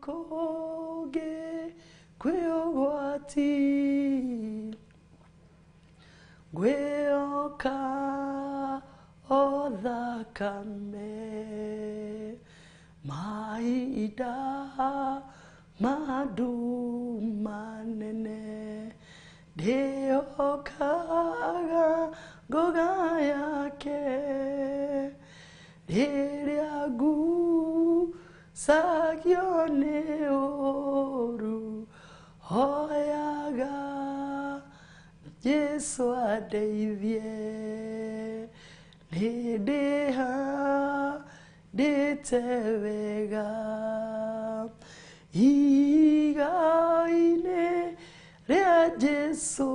koge kwĩũgwati gwĩoka o thakame mahinda mandu manene ndĩokaga ngoga yake rĩrĩa ngucagio nĩ ũũru hoyaga Jesu andeithie nĩndĩhandĩte wega igai-inĩ rĩa Jesu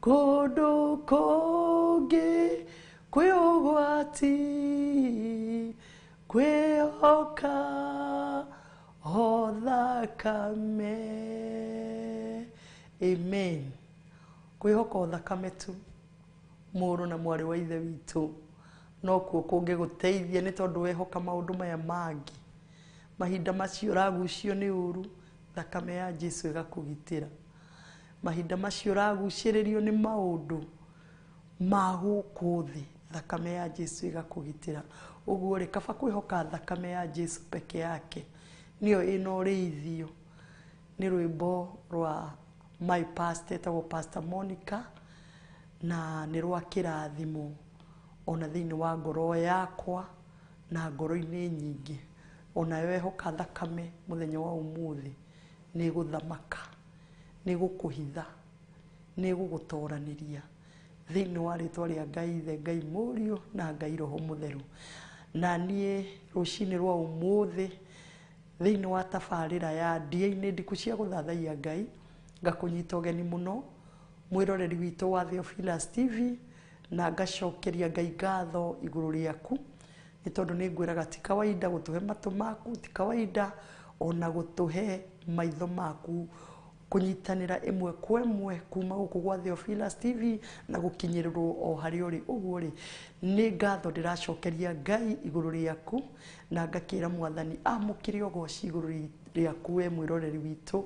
kũndũ kũngĩ kwĩũgwati kwĩhoka o thakame. Amen. Kwĩhoka o thakame tu mũrũ na mwarĩ wa ithe witũ no kuo kũngĩgũteithia nĩ tondũ wehoka maũndũ maya mangĩ mahinda macio ũragucio nĩ ũũru thakame ya Jesu ĩgakũgitĩra mahinda macio ũragucĩrĩrio nĩ maũndũ ma gũkũ thĩ thakame ya Jesu ĩgakũgitĩra ũguo rĩ kaba kwĩhoka thakame ya Jesu peke yake nĩyo ĩna ũrĩithio nĩ rwĩmbo rwa my pastor etagwo Pastor Monica na nĩ rwa kĩrathimo ona thĩinĩ wa ngoro yakwa na ngoro-inĩ nyingĩ ona wehoka thakame mũthenya wa ũmũthĩ nĩ gũthamaka nĩ gũkũhitha nĩ gũgũtoranĩria thĩinĩ wa rĩtwa rĩa Ngai ithe Ngai mũriũ na Ngai roho mũtheru na niĩ rũcinĩ rwa ũmũthĩ thĩinĩ wa tabarĩra ya ndĩa-inĩ ndiku cia gũthathaiya Ngai ngakũnyita ũgeni mũno mwĩroreri witũ wa Theophilus TV na ngacokeria Ngai ngatho igũrũ rĩaku nĩ tondũ nĩ ngwĩraga ti kawaida gũtũhe matũ maku ti kawaida ona gũtũhe maitho maku kũnyitanĩra ĩmwe kwa ĩmwe kuma gũkũ gwa Theophilus TV na gũkinyĩrĩrwo o harĩa ũrĩ ũguo rĩ nĩ ngatho ndĩracokeria Ngai igũrũ rĩaku na ngakĩra mwathani amũkĩre ũgoci igũrũ rĩaku we mwĩroreri witũ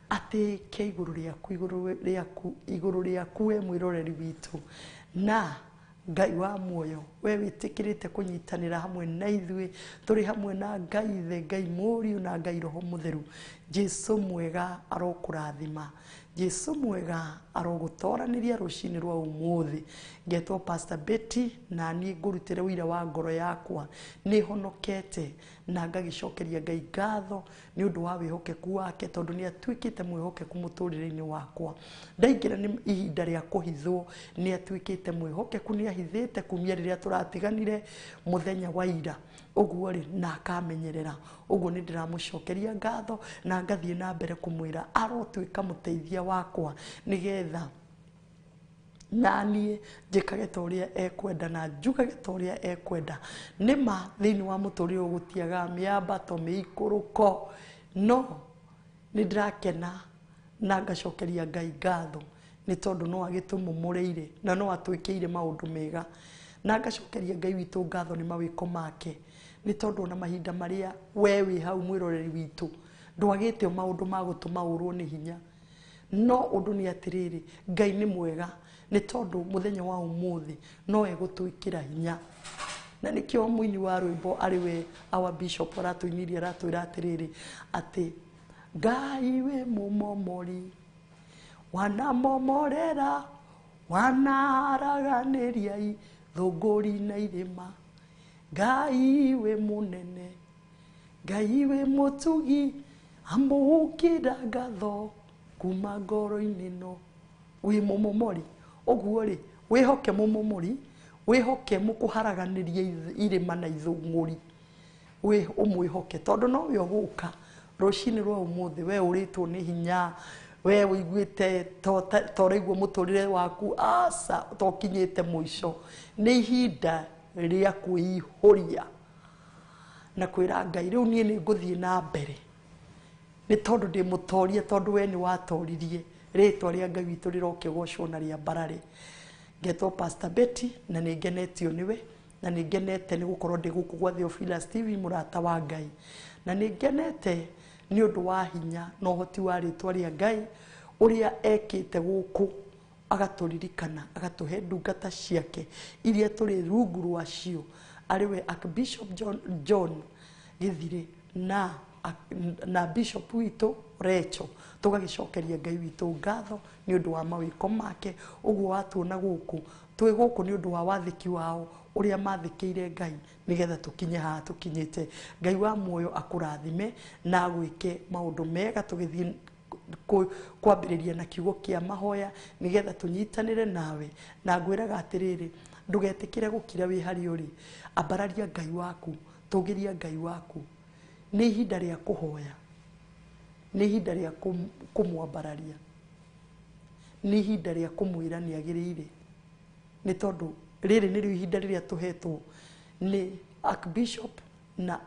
atĩ ke igũrũ rĩaku we mwĩroreri witũ na Ngai wa muoyo we wĩtĩkĩrĩte kũnyitanĩra hamwe na ithuĩ tũrĩ hamwe na Ngai ithe Ngai mũriũ na Ngai roho mũtheru Jesu mwega arokũrathima Jesu mwega arogũtoranĩria rũcinĩ rwa ũmũthĩ ngetwo Pastor Betty na niĩ ngũrutĩre ũira wa ngoro yakwa nĩ honokete na ngagĩcokeria Ngai ngatho nĩ ũndũ wa wĩhokeku wake tondũ nĩ atuĩkĩte mwĩhokeku mũtũrĩre-inĩ wakwa ndaingĩra nĩ ihinda rĩa kũhithwo nĩ atuĩkĩte mwĩhokeku nĩ ahithĩte kumia rĩrĩa tũratiganire mũthenya wa ira ũguo rĩ na akamenyerera ũguo nĩ ndĩramũcokeria ngatho na ngathiĩ na mbere kũmwĩra arotuĩka mũteithia wakwa nĩgetha naniĩ njĩkage ta ũrĩa ekwenda na njugage ta ũrĩa ekwenda nĩma thĩinĩ wa mũtũrĩre ũgũtiaga mĩambato mĩikũrũko no nĩ ndĩrakena na ngacokeria Ngai ngatho nĩ tondũ no agĩtũmũmũrĩire na no atwĩkĩire maũndũ mega na ngacokeria Ngai witũ ngatho nĩ mawĩko make nĩ tondũ ona mahinda marĩa we wĩ hau mwĩroreri witũ ndwagĩte maũndũ ma gũtũma ũrwo nĩ hinya no ũndũ nĩ atĩrĩrĩ Ngai nĩ mwega nĩ tondũ mũthenya wa ũmũthĩ no egũtwĩkĩra hinya na nĩkĩo mũini wa rwĩmbo arĩ we our bishop aratũinirie aratwĩra atĩrĩrĩ atĩ Ngai we mũmomori wanamomorera wanaraganĩria thũngũri na irĩma Ngai we mũnene Ngai we mũtugi amũkĩra ngatho kuma ngoro-inĩ no wĩ mũmomori ũguo rĩ wĩhoke mũmomori wĩhoke mũkũharaganĩria irĩma na ithũngũri we ũmwĩhoke tondũ no we ũgũka rũcinĩ rwa ũmũthĩ we ũrĩtwo nĩ hinya we ũiguĩte toraigua mũtũrĩre waku aca tokinyĩte mũico nĩ ihinda rĩa kwĩihũria na kwĩra Ngai rĩu niĩ nĩ ngũthiĩ na mbere nĩ tondũ ndĩmũtoria tondũ we nĩ watoririe rĩtwa rĩa Ngai witũ rĩroke gocwo na rĩa mbarare ngetwo Pastor Betty na nĩ ngenetio nĩwe na ningenete ni gukorwo ndi guku gwa Theophilus TV murata wa Ngai na ningenete ni undu wa hinya no hoti wa ritwa ria Ngai uria ekite guku agaturirikana agatuhe ndungata ciake iria turi rungu rwacio ariwe Archbishop John Githire na Bishop wito Recho tugagicokeria Ngai wito ngatho ni undu wa mawiko make uguo watuona guku twi guku ni undu wa wathiki wao uria mathikire Ngai nigetha tukinye ha tukinyite Ngai wa muoyo akurathime na gwike maundu mega tugithie kwambiriria na kiugo kia mahoya nigetha tunyitanire nawe na ngwiraga atiriri ndugetikire gukira wi hari uri ambararia Ngai waku tugiria Ngai waku ni ihinda ria kuhoya ni ihinda ria kumwambararia ni ihinda ria kumwira ni agirire ni tondu riri ni ihinda riria tuhetwo ni Archbishop na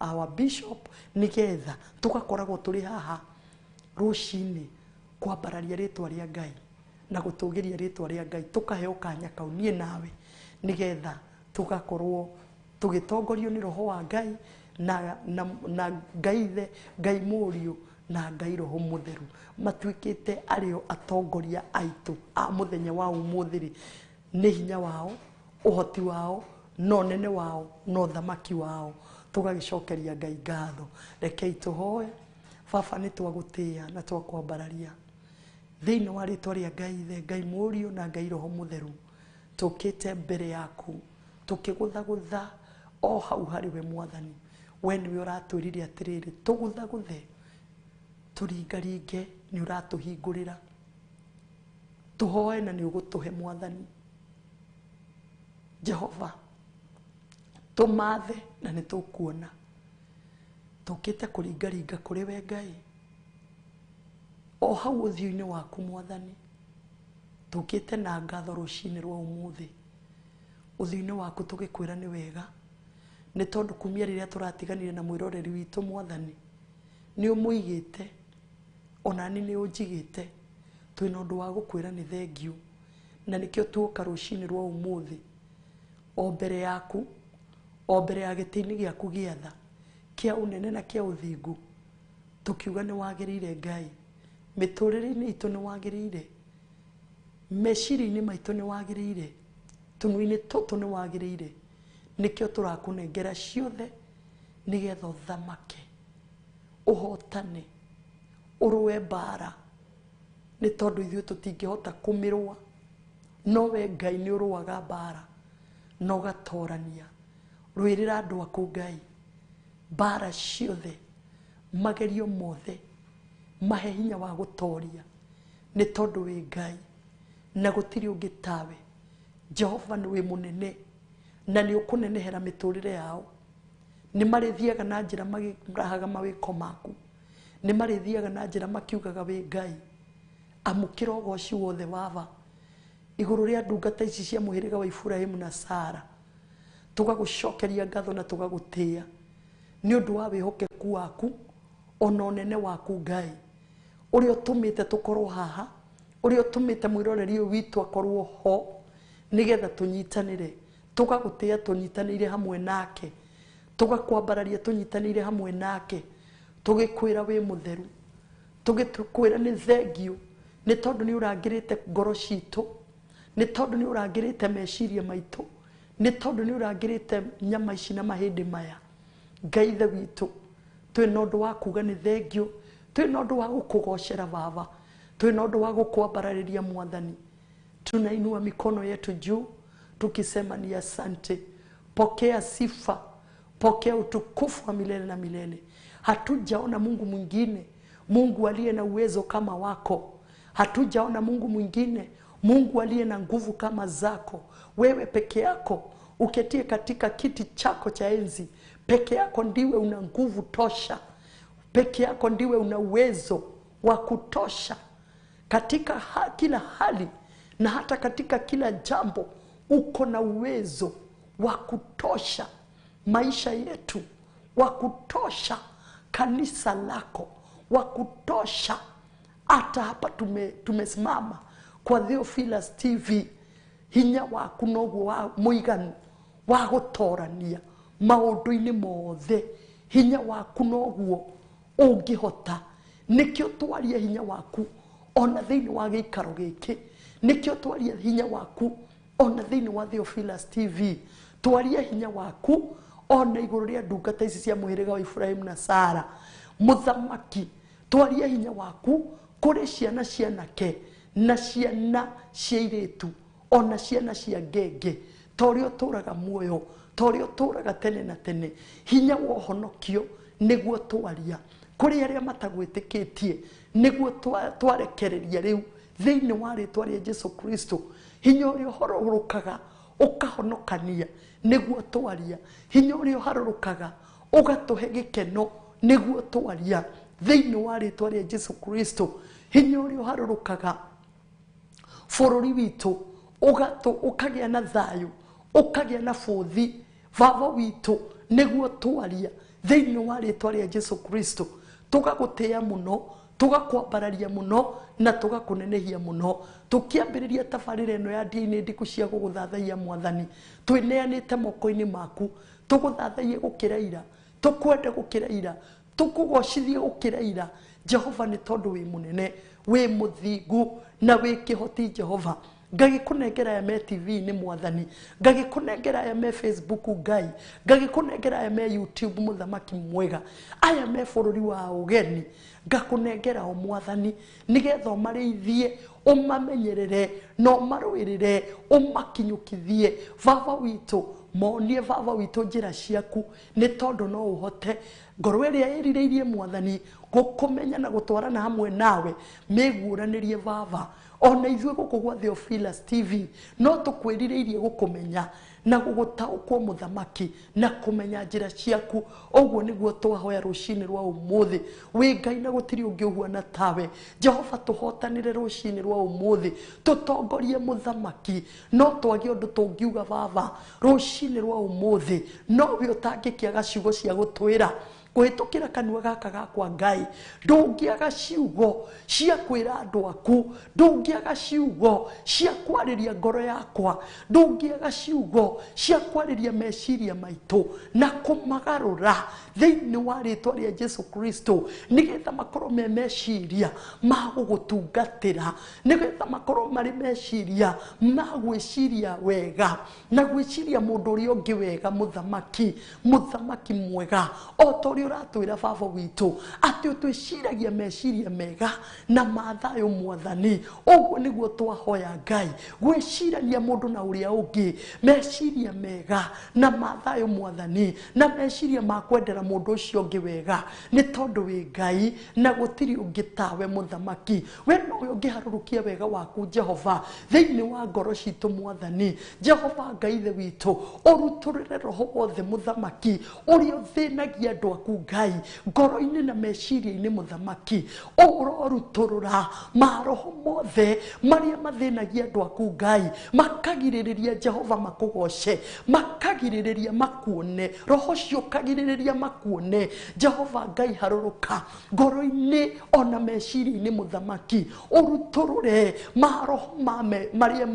our bishop nigetha tugakoragwo turi haha ruci-ini kwambararia ritwa ria Ngai na gutugiria ritwa ria Ngai tukaheo kanya kau nie nawe nigetha tugakorwo tugitongorio ni roho wa Ngai na Ngai Ngai Mũriũ na Ngai Roho Mũtheru matuikite ario atongoria aitu a muthenya wa umuthiri ni hinya wao uhoti wao no nene wao no thamaki wao tugagicokeria Ngai ngatho rekei tuhoe baba ni twagutia na twakwambararia thiini wa ritwa ria Ngai Ngai Mũriũ na Ngai Roho Mũtheru tukite mbere yaku tukiguthagutha o hau hari we mwathani we niwe uratwirire atiriri tuguthaguthe turingaringe ni uratuhingurira tuhoe na ni ugutuhe mwathani Jehova tumathe na ni tukuona tukite kuringaringa kuri we Ngai o hau uthio-ini waku mwathani tukite na ngatho ruci-ini rwa umuthi uthio-ini waku tugikwira ni wega ni tondu kumia riria turatiganire na mwiroreri witu mwathani ni umuigite onani ni unjigite twina undu wa gukwira ni thengiu na nikio tuoka ruci-ini rwa umuthi o mbere yaku o mbere ya gitini giaku giatha kia unene na kia uthingu tukiuga ni wagirire Ngai miturire-ini itu ni wagirire meciri-ini maitu ni wagirire tunui-ini tutu ni wagirire nikio turakunengera ciothe nigetha uthamake uhotane urue mbara ni tondu ithuĩ tutingihota kumirwa no we Ngai ni uruaga mbara no gatorania rwirira andu aku Ngai mbara ciothe magerio mothe mahe hinya wa gutoria ni tondu we Ngai na gutiri ungi tawe Jehova ni we munene na ni ukunenehera miturire yao ni marithiaga na njira magirahaga mawiko maku ni marithiaga na njira makiugaga we Ngai amukira ugoci wothe wava iguru ria ndungata ici cia muhiriga wa Ibrahimu na Sara tugagucokeria ngatho na tugagutia ni undu wa wihokeku waku ona onene waku Ngai uria utumite tukorwo haha uria utumite mwiroreri witu akorwo ho nigetha tunyitanire tugagutia tunyitanire hamwe nake tugakwambararia tunyitanire hamwe nake tugikwira we mutheru tugikwira ni thengiu ni tondu ni urangirite ngoro citu ni tondu ni urangirite meciria maitu ni tondu ni urangirite nyama ici na mahindi maya Ngai the witu twina undu wa kuga ni thengiu twina undu wa gukugocera baba twina undu wa gukwambarariria mwathani tunainua mikono yetu juu tukisema ni asante pokea sifa pokea utukufu wa milele na milele hatujaona Mungu mwingine Mungu aliye na uwezo kama wako hatujaona Mungu mwingine Mungu aliye na nguvu kama zako wewe peke yako uketie katika kiti chako cha enzi peke yako ndiwe una nguvu tosha peke yako ndiwe una uwezo wa kutosha katika kila hali na hata katika kila jambo uko na uwezo wa kutosha maisha yetu wa kutosha kanisa lako wa kutosha hata hapa tumesimama kwa Theophilus TV hinya waku noguo wa muiganu wa gũtorania maũndũ-inĩ mothe. Hinya waku noguo ũngĩhota. Nĩkĩo twaria hinya waku ona thĩinĩ wa gĩikaro gĩkĩ. Nĩkĩo twaria hinya waku ona thĩinĩ wa Theophilus TV. Twaria hinya waku ona igũrũ rĩa ndungata ici cia mũhĩrĩga wa Ibrahim na Sara. Mũthamaki, twaria hinya waku kũrĩ ciana cianake na ciana cia airĩtu ona ciana cia ngenge. Torĩa ũtũũraga muoyo, torĩa ũtũũraga tene na tene. Hinya wa ũhonokio nĩguo twaria kũrĩ arĩa matagwĩtĩkĩtie, nĩguo twarekereria rĩu thĩinĩ wa rĩĩtwa rĩa Jesũ Kristo. Hinya ũrĩa ũharũrũkaga ũkahonokania nĩguo twaria. Hinya ũrĩa ũharũrũkaga ũgatũhe gĩkeno nĩguo twaria thĩinĩ wa rĩĩtwa rĩa Jesũ Kristo. Hinya ũrĩa ũharũrũkaga bũrũri witũ ũkagĩa na thayũ, ũkagĩa na bũthi baba witũ nĩguo twaria thĩinĩ wa rĩĩtwa rĩa Jesũ Kristo. Tũgagũtĩĩa mũno, tũgakwambararia mũno na tũgakũnenehia mũno. Tũkĩambĩrĩria tabarĩra ĩno ya ndini ndiku cia gũgũthathaiya Mwathani, twĩneanĩte moko-inĩ maku. Tũgũthathaiye gũkĩra ira, tũkwende gũkĩra ira, tũkũgocithie gũkĩra ira. Jehova, nĩ tondũ wĩ mũnene, wĩ mũthingu na wĩ kĩhoti. Jehova, ngagĩkũnengera aya me TV-inĩ Mwathani, ngagĩkũnengera aya me Facebook Ngai, ngagĩkũnengera aya me YouTube Mũthamaki mwega, aya me bũrũri wa ũgeni, ngakũnengera o Mwathani, nĩgetha ũmarĩithie, ũmamenyerere na ũmarũĩrĩre, ũmakinyũkithie baba witũ. Monie baba witũ njĩra ciaku, nĩ tondũ no ũhote. Ngoro ĩrĩa ĩrirĩirie Mwathani gũkũmenya na gũtwarana hamwe nawe mĩguũranĩrie baba. Ona ithuĩ gũkũ gwa Theophilus TV no tũkwĩrirĩirie gũkũmenya na gũgũtaũkwo Mũthamaki na kũmenya njĩra ciaku. Ũguo nĩguo twahoya rũciinĩ rwa ũmũthĩ. Wĩ Ngai na gũtirĩ ũngĩ ũhuana tawe. Jehova, tũhotanĩre rũciinĩ rwa ũmũthĩ, tũtongorie Mũthamaki. No twagĩ ũndũ tũngiuga baba rũciinĩ rwa ũmũthĩ, nowe ũtangĩkĩaga ciugo cia gũtwĩra kũhĩtũkĩra kanua gaka gakwa Ngai. Ndũngĩaga ciugo cia kwĩra andũ aku, ndũngĩaga ciugo cia kwarĩria ngoro yakwa, ndũngĩaga ciugo cia kwarĩria meciria maitũ na kũmagarũra thĩinĩ wa rĩĩtwa rĩa Jesũ Kristo, nĩgetha makorwo me meciria ma gũgũtungatĩra, nĩgetha makorwo marĩ meciria ma gwĩciria wega na gwĩciria mũndũ ũrĩa ũngĩ wega. Mũthamaki, Mũthamaki mwega, o torĩa ũratwĩra baba witũ atĩ twĩciragia meciria mega na ma thayũ Mwathani. Ũguo nĩguo twahoya Ngai, gwĩcirania mũndũ na ũrĩa ũngĩ meciria mega na ma thayũ Mwathani, na meciria ma kwendera mũndũ ũcio ũngĩ wega, nĩ tondũ wĩ Ngai na gũtirĩ ũngĩ tawe. Mũthamaki, we nowe ũngĩharũrũkia wega waku Jehova thĩinĩ wa ngoro citũ Mwathani. Jehova Ngai ithe witũ, ũrutũrĩre roho wothe Mũthamaki ũrĩa ũthĩnagia andũ aku Ngai ngoro-inĩ na meciria-inĩ. Mũthamaki, ũrorutũrũra maroho mothe marĩa mathĩnagia andũ aku Ngai, makagirĩrĩria Jehova makũgoce, makagirĩrĩria makuone. Roho cio kagirĩrĩria makuone. Jehova Ngai, harũrũka ngoro-inĩ ona meciria-inĩ Mũthamaki, ũrutũrũre maroho marĩa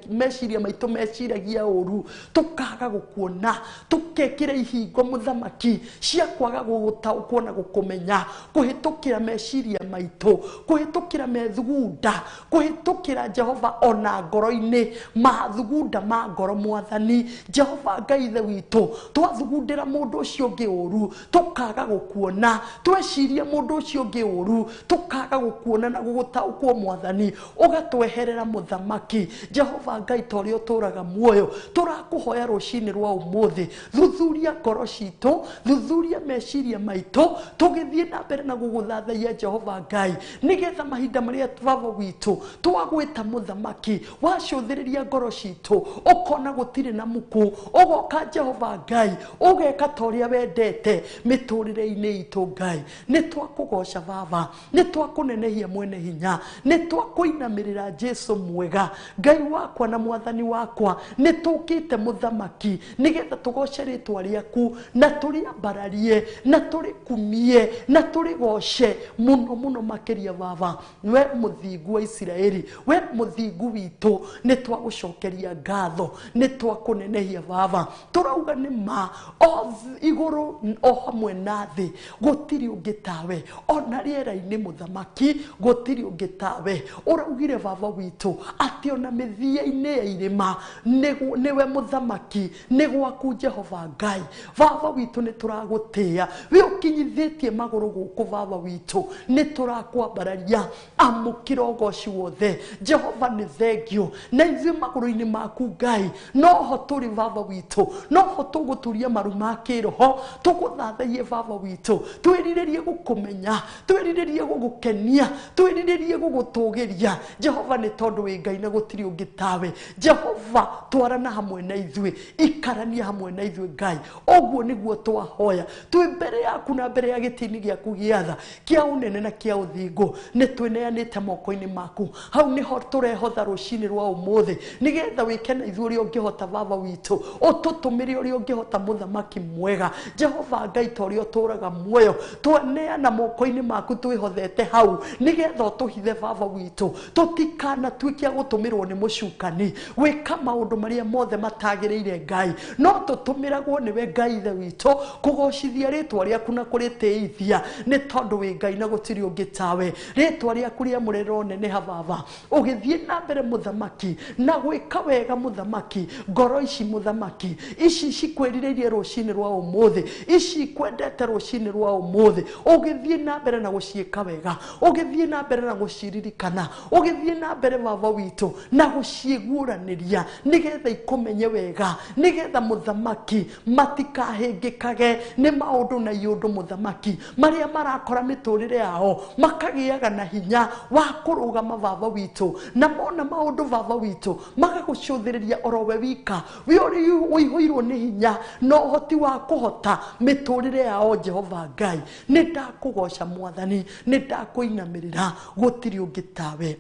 meciria maitũ meciragia ũru, tũkaga gũkuona, tũkekĩra ihingo Mũthamaki cia kwaga gũgũtaũkwo na gũkũmenya kũhĩtũkĩra meciria maitũ, kũhĩtũkĩra methugunda, kũhĩtũkĩra Jehova ona ngoro-inĩ mathugunda ma ngoro. Mwathani Jehova Ngai ithe witũ, twathugundĩra mũndũ ũcio ũngĩ ũru tũkaga gũkuona, tweciria mũndũ ũcio ũngĩ ũru tũkaga gũkuona na gũgũtaũkwo Mwathani, ũgatweherera Mũthamaki. Jehova Ngai torĩa ũtũũraga muoyo, tũrakũhoya rũciinĩ rwa ũmũthĩ, thuthuria ngoro citũ, thuthuria meciria maitũ, tũgĩthiĩ na mbere na gũgũthathaiya Jehova Ngai, nĩgetha mahinda marĩa baba witũ twagwĩta Mũthamaki, wacũthĩrĩria ngoro citũ ũkona gũtirĩ na muku, ũgoka Jehova Ngai ũgeka torĩa wendete mĩtũrĩre-inĩ itũ Ngai. Nĩ twakũgoca baba, nĩ twakũnenehia mwene hinya, nĩ twakũinamĩrĩra Jesũ mwega, Ngai wakwa na Mwathani wakwa. Nĩ tũkĩte Mũthamaki nĩgetha tũgoce rĩĩtwa rĩaku na tũrĩambararie tũrĩinĩrie na tũrĩkumie na tũrĩgoce mũno mũno makĩria baba we mũthingu wa Isiraeli we mũthingu witũ nĩ twagũcokeria ngatho nĩ twakũnenehia baba tũrauga nĩ ma o igũrũ o hamwe na thĩ gũtirĩ ũngĩ tawe ona rĩera-inĩ mũthamaki gũtirĩ ũngĩ tawe ũraugire baba witũ atĩ ona mĩthia-inĩ ya irĩma nĩwe mũthamaki nĩ gwaku Jehova Ngai baba witũ nĩ tũragũtĩĩa we ũkinyithĩtie magũrũ gũkũ baba witũ nĩ tũrakwambararia amũkĩra ũgoci wothe Jehova nĩ thengio na ithuĩ magũrũ-inĩ maku Ngai noho tũrĩ baba witũ noho tũgũturia maru ma kĩroho tũgũthathaiye baba witũ twĩrirĩrie gũkũmenya twĩrirĩrie gũgũkenia twĩrirĩrie gũgũtũgĩria Jehova nĩ tondũ wĩ Ngai na gũtirĩ ũngĩ tawe Jehova twarana hamwe na ithuĩ ikarania hamwe na ithuĩ Ngai ũguo nĩguo twahoya twĩ mbere yaku na mbere ya gĩtĩ-inĩ gĩaku gĩa tha kĩa ũnene na kĩa ũthingu nĩ twĩneanĩte moko-inĩ maku hau nĩho tũrehotha rũci-inĩ rwa ũmũthĩ nĩgetha wĩke na ithuĩ ũrĩa ũngĩhota baba witũ ũtũtũmĩre ũrĩa ũngĩhota mũthamaki mwega Jehova Ngai ta ũrĩa ũtũraga muoyo tweneana moko-inĩ maku twĩhothete hau nĩgetha ũtũhithe baba witũ tũtikana tuĩke gũtũmĩrwo nĩ mũcukani gwĩka maũndũ marĩa mothe matagĩrĩire Ngai no tũtũmĩragwo nĩwe Ngai ithe witũ kũgocithia rĩtwa rĩaku na kũrĩtĩithia nĩ tondũ wĩ Ngai na gũtirĩ ũngĩ tawe rĩtwa rĩaku rĩamũre rĩroneneha baba ũgĩthiĩ na mbere mũthamaki na gwĩka wega mũthamaki ngoro ici mũthamaki ici cikwĩrirĩirie rũci-inĩ rwa ũmũthĩ ici kwendete rũci-inĩ rwa ũmũthĩ ũgĩthiĩ na mbere na gũciĩka wega ũgĩthiĩ na mbere na gũciririkana ũgĩthiĩ na mbere baba witũ na gũciĩguũranĩria nĩgetha ikũmenye wega nĩgetha mũthamaki matikahĩngĩkage nĩ maũndũ na iũndũ mũthamaki marĩa marakora mĩtũrĩre yao makagĩaga na hinya wa kũrũgama baba witũ na mona maũndũ baba witũ magagũcũthĩrĩria oro we wika we ũihũirwo nĩ hinya na ũhoti wa kũhota mĩtũrĩre yao Jehova Ngai nĩ ndakũgoca mwathani nĩ ndakũinamĩrĩra gũtirĩ ũngĩ tawe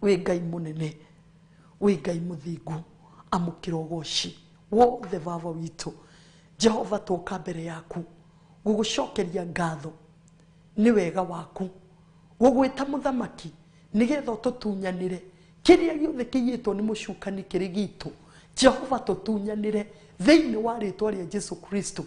wĩ Ngai mũnene wĩ Ngai mũthingu amũkĩra ũgoci wothe baba witũ Jehova tũka mbere yaku gũgũcokeria ngatho nĩ wega waku gũgwĩta mũthamaki nĩgetha ũtũtunyanĩre kĩrĩa gĩothe kĩiyĩtwo nĩ mũcukani kĩrĩ gitũ Jehova tũtunyanĩre thĩinĩ wa rĩtwa rĩa Jesu Kristo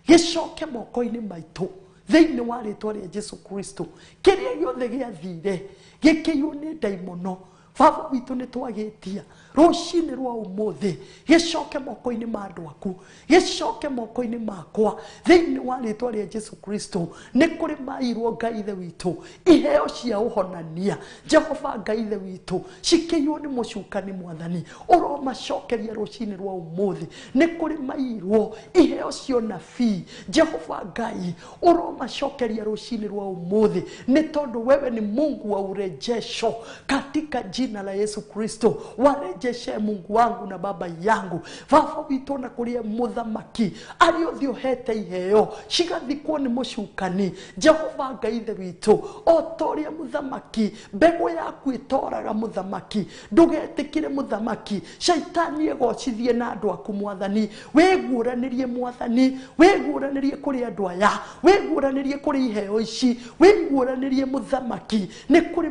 gĩcoke moko-inĩ maitũ thĩinĩ wa rĩtwa rĩa Jesu Kristo kĩrĩa gĩothe gĩathire gĩkĩiywo nĩ ndaimono baba witũ nĩ twagĩtia rũci-inĩ rwa ũmũthĩ gĩcoke moko-inĩ ma andũ aku gĩcoke moko-inĩ makwa thĩinĩ wa rĩtwa rĩa Jesu Kristo nĩ kũrĩ mairwo Ngai ithe witũ iheo cia ũhonania Jehova Ngai ithe witũ cikĩiywo nĩ mũcukani mwathani ũromacokeria rũci-inĩ rwa ũmũthĩ nĩ kũrĩ mairwo iheo cia ũnabii Jehova Ngai ũromacokeria rũci-inĩ rwa ũmũthĩ nĩ tondũ wewe ni Mungu wa urejesho katika jina la Yesu Kristo warejeshe Mungu wangu na baba yangu baba witũ na kũrĩa mũthamaki arĩothe ũhete iheo cigathikwo nĩ mũcukani Jehova Ngai ithe witũ o ta ũrĩa mũthamaki mbegũ yaku ĩtoraga mũthamaki ndũgetĩkĩre mũthamaki shaitani egocithie na andũ aku mwathani wĩguũranĩrie mwathani wĩguũranĩrie kũrĩ andũ aya wĩguũranĩrie kũrĩ iheo ici wĩguũranĩrie mũthamaki nĩ kũrĩ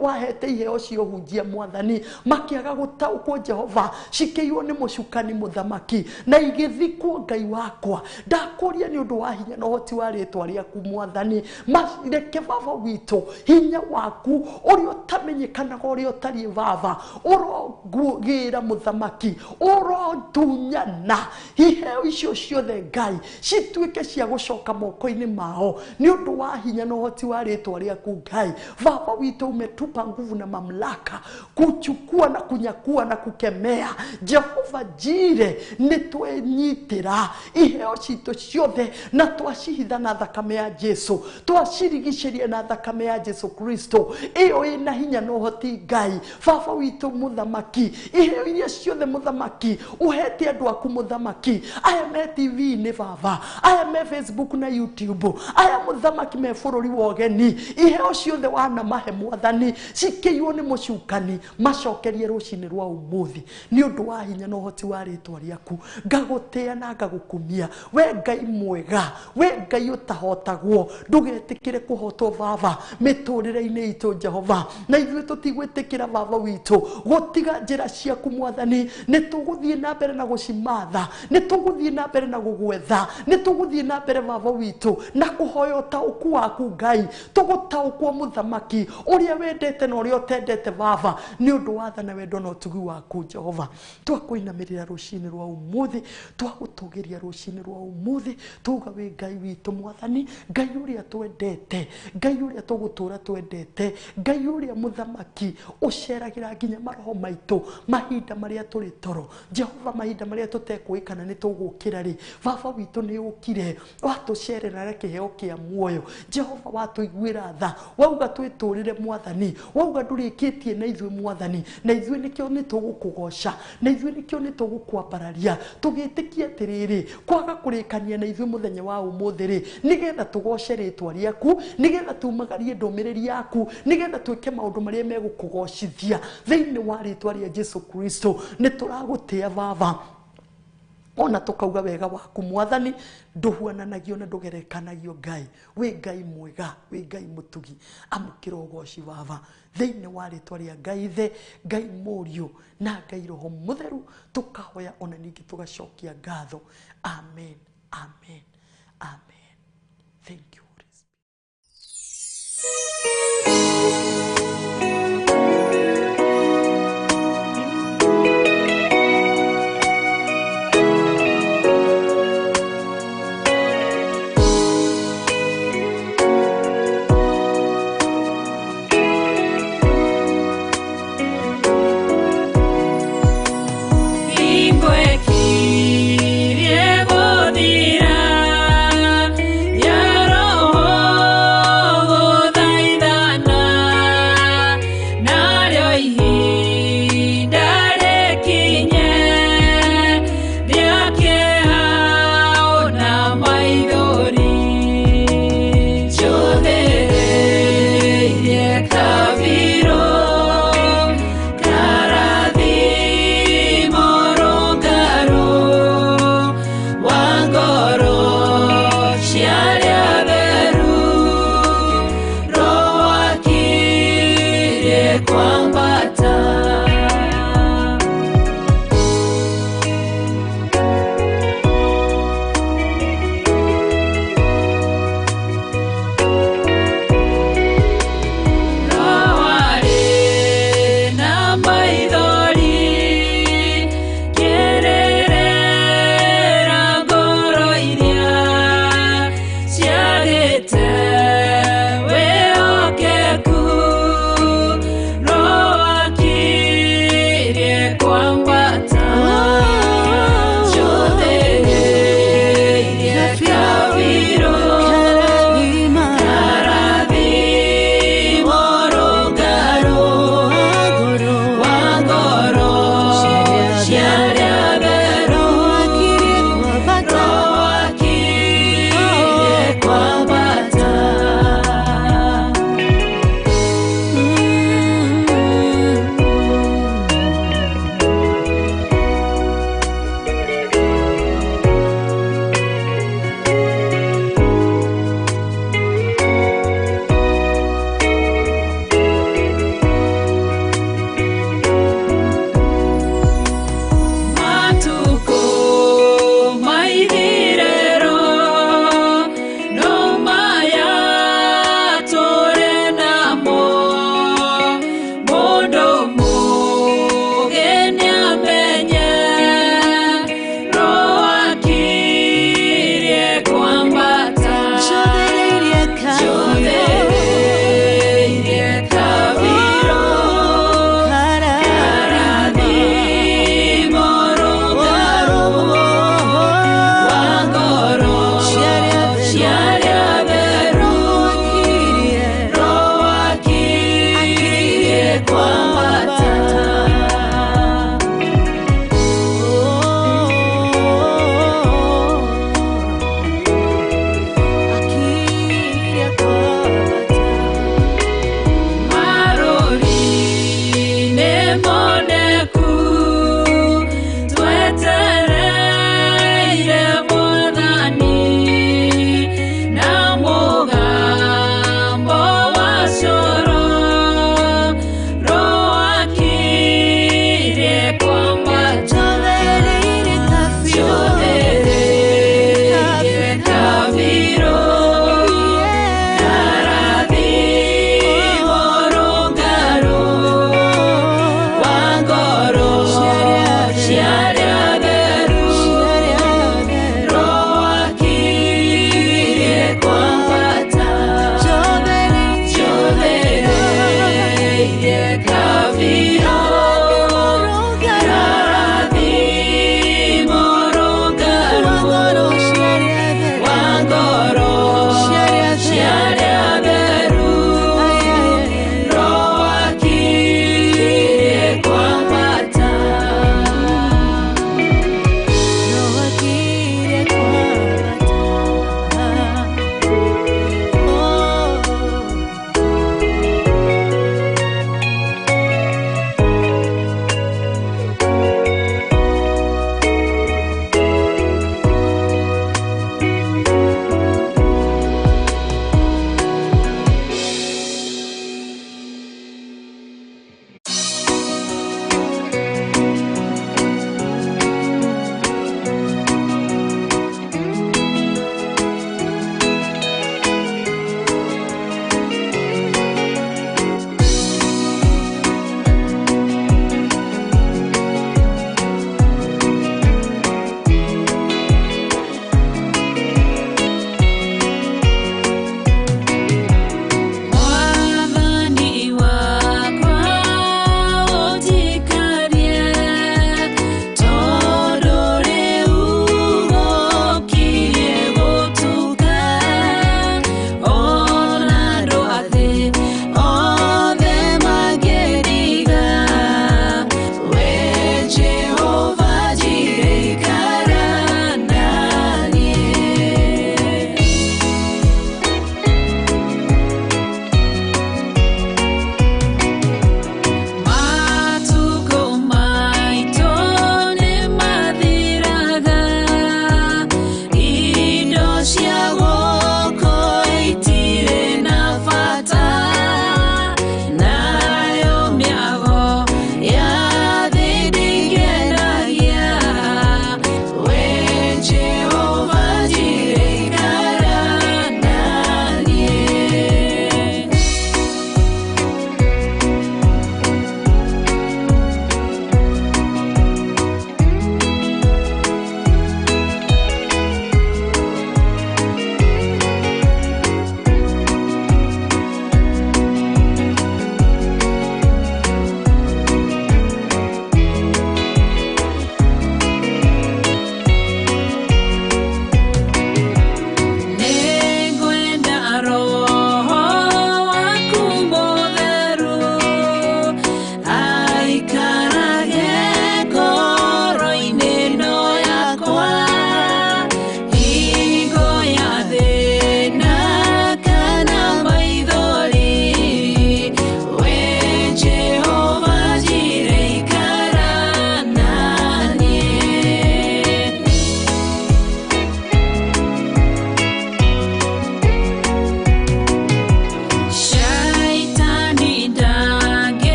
wahete iheo cia ũhunjia mwathani makĩaga gũtaũkwo Jehova cikĩiywo nĩ mũcukani mũthamaki na igĩthikwo Ngai wakwa ndakũria nĩ ũndũ wa hinya na ũhoti wa rĩtwa rĩaku mwathani mareke baba witũ hinya waku ũrĩa ũtamenyekanaga ũrĩa ũtariĩ baba ũrongĩra mũthamaki ũrotunyana iheo icio ciothe Ngai cituĩke cia gũcoka moko-inĩ mao nĩ ũndũ wa hinya na ũhoti wa rĩtwa rĩaku Ngai baba witũ umetupa nguvu na mamlaka kuchukua na kunyakua na kukemea Jehova Jire nĩtwenyitĩra iheo citũ ciothe na twacihitha na thakame ya Jesu twacirigicĩria na thakame ya Jesu Kristo ĩyo ĩna hinya na ũhoti Ngai baba witũ mũthamaki iheo iria ciothe mũthamaki ũhete andũ aku mũthamaki aya me TV-inĩ baba aya me Facebook na YouTube aya mũthamaki me bũrũri wa ũgeni iheo ciothe wana mahe mwathani cikĩiywo nĩ mũcuka macukani macokerie ruci-ini rwa umuthi ni undu wa hinya na uhoti wa ritwa riaku ngagutia na ngagukumia we Ngai mwega we Ngai utahotagwo ndugetikire kuhotwo baba miturire-ini itu Jehova na ithuĩ tutigwitikira baba witu gutiga njira ciaku mwathani ni tuguthie na mbere na gucimatha ni tuguthie na mbere na gugwetha ni tuguthie na mbere baba witu na kuhoya utauku waku Ngai tugutaukwo Mũthamaki uria wendete na uria utendete baba ni undu wa tha na wendo na utugi waku Jehova twakuinamirira ruci-ini rwa umuthi twagutugiria ruci-ini rwa umuthi tuga we Ngai witu mwathani Ngai uria twendete Ngai uria tugutura twendete Ngai uria Mũthamaki uceragira nginya maroho maitu mahinda maria turi toro Jehova mahinda maria tutekuikana ni tugukira ri baba witu ni ukire watucerera na kiheo kia muoyo Jehova watuiguira tha wauga twiturire mwathani wauga ndurikitie na ithuĩ mwathani na ithuĩ nikio ni tugukugoca na ithuĩ nikio ni tugukwambararia tugitikia atiriri kwaga kurikania na ithuĩ muthenya wa umuthi ri nigetha tugoce ritwa riaku nigetha tumagarie ndumiriri yaku nigetha twike maundu maria megukugocithia thiini wa ritwa ria Jesu Kristo ni turagutia baba ona tukauga wega waku mwathani nduhuananagio na ndugerekanagio Ngai we Ngai mwega we Ngai mutugi amukira ugoci baba thiini wa ritwa ria Ngai ithe Ngai Mũriũ na Ngai Roho Mutheru tukahoya ona ningi tugacokia ngatho amen amen amen thank you Holy Ingwe kirie godira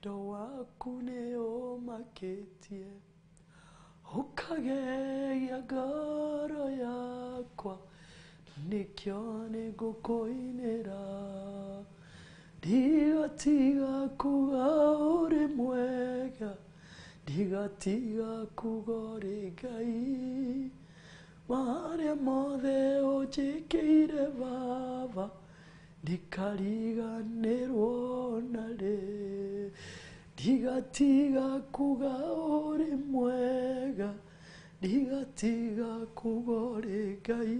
wendo waku nĩ ũmakĩtie ũkagegia ngoro yakwa nĩkĩo nĩngũkũinĩra ndigatiga kuga ũrĩ mwega ndigatiga kuga ũrĩ Ngai marĩa mothe ũnjĩkĩire Baba ndikariganĩrwo na rĩ ndigatiga kuga ũrĩ mwega ndigatiga kuga ũrĩ Ngai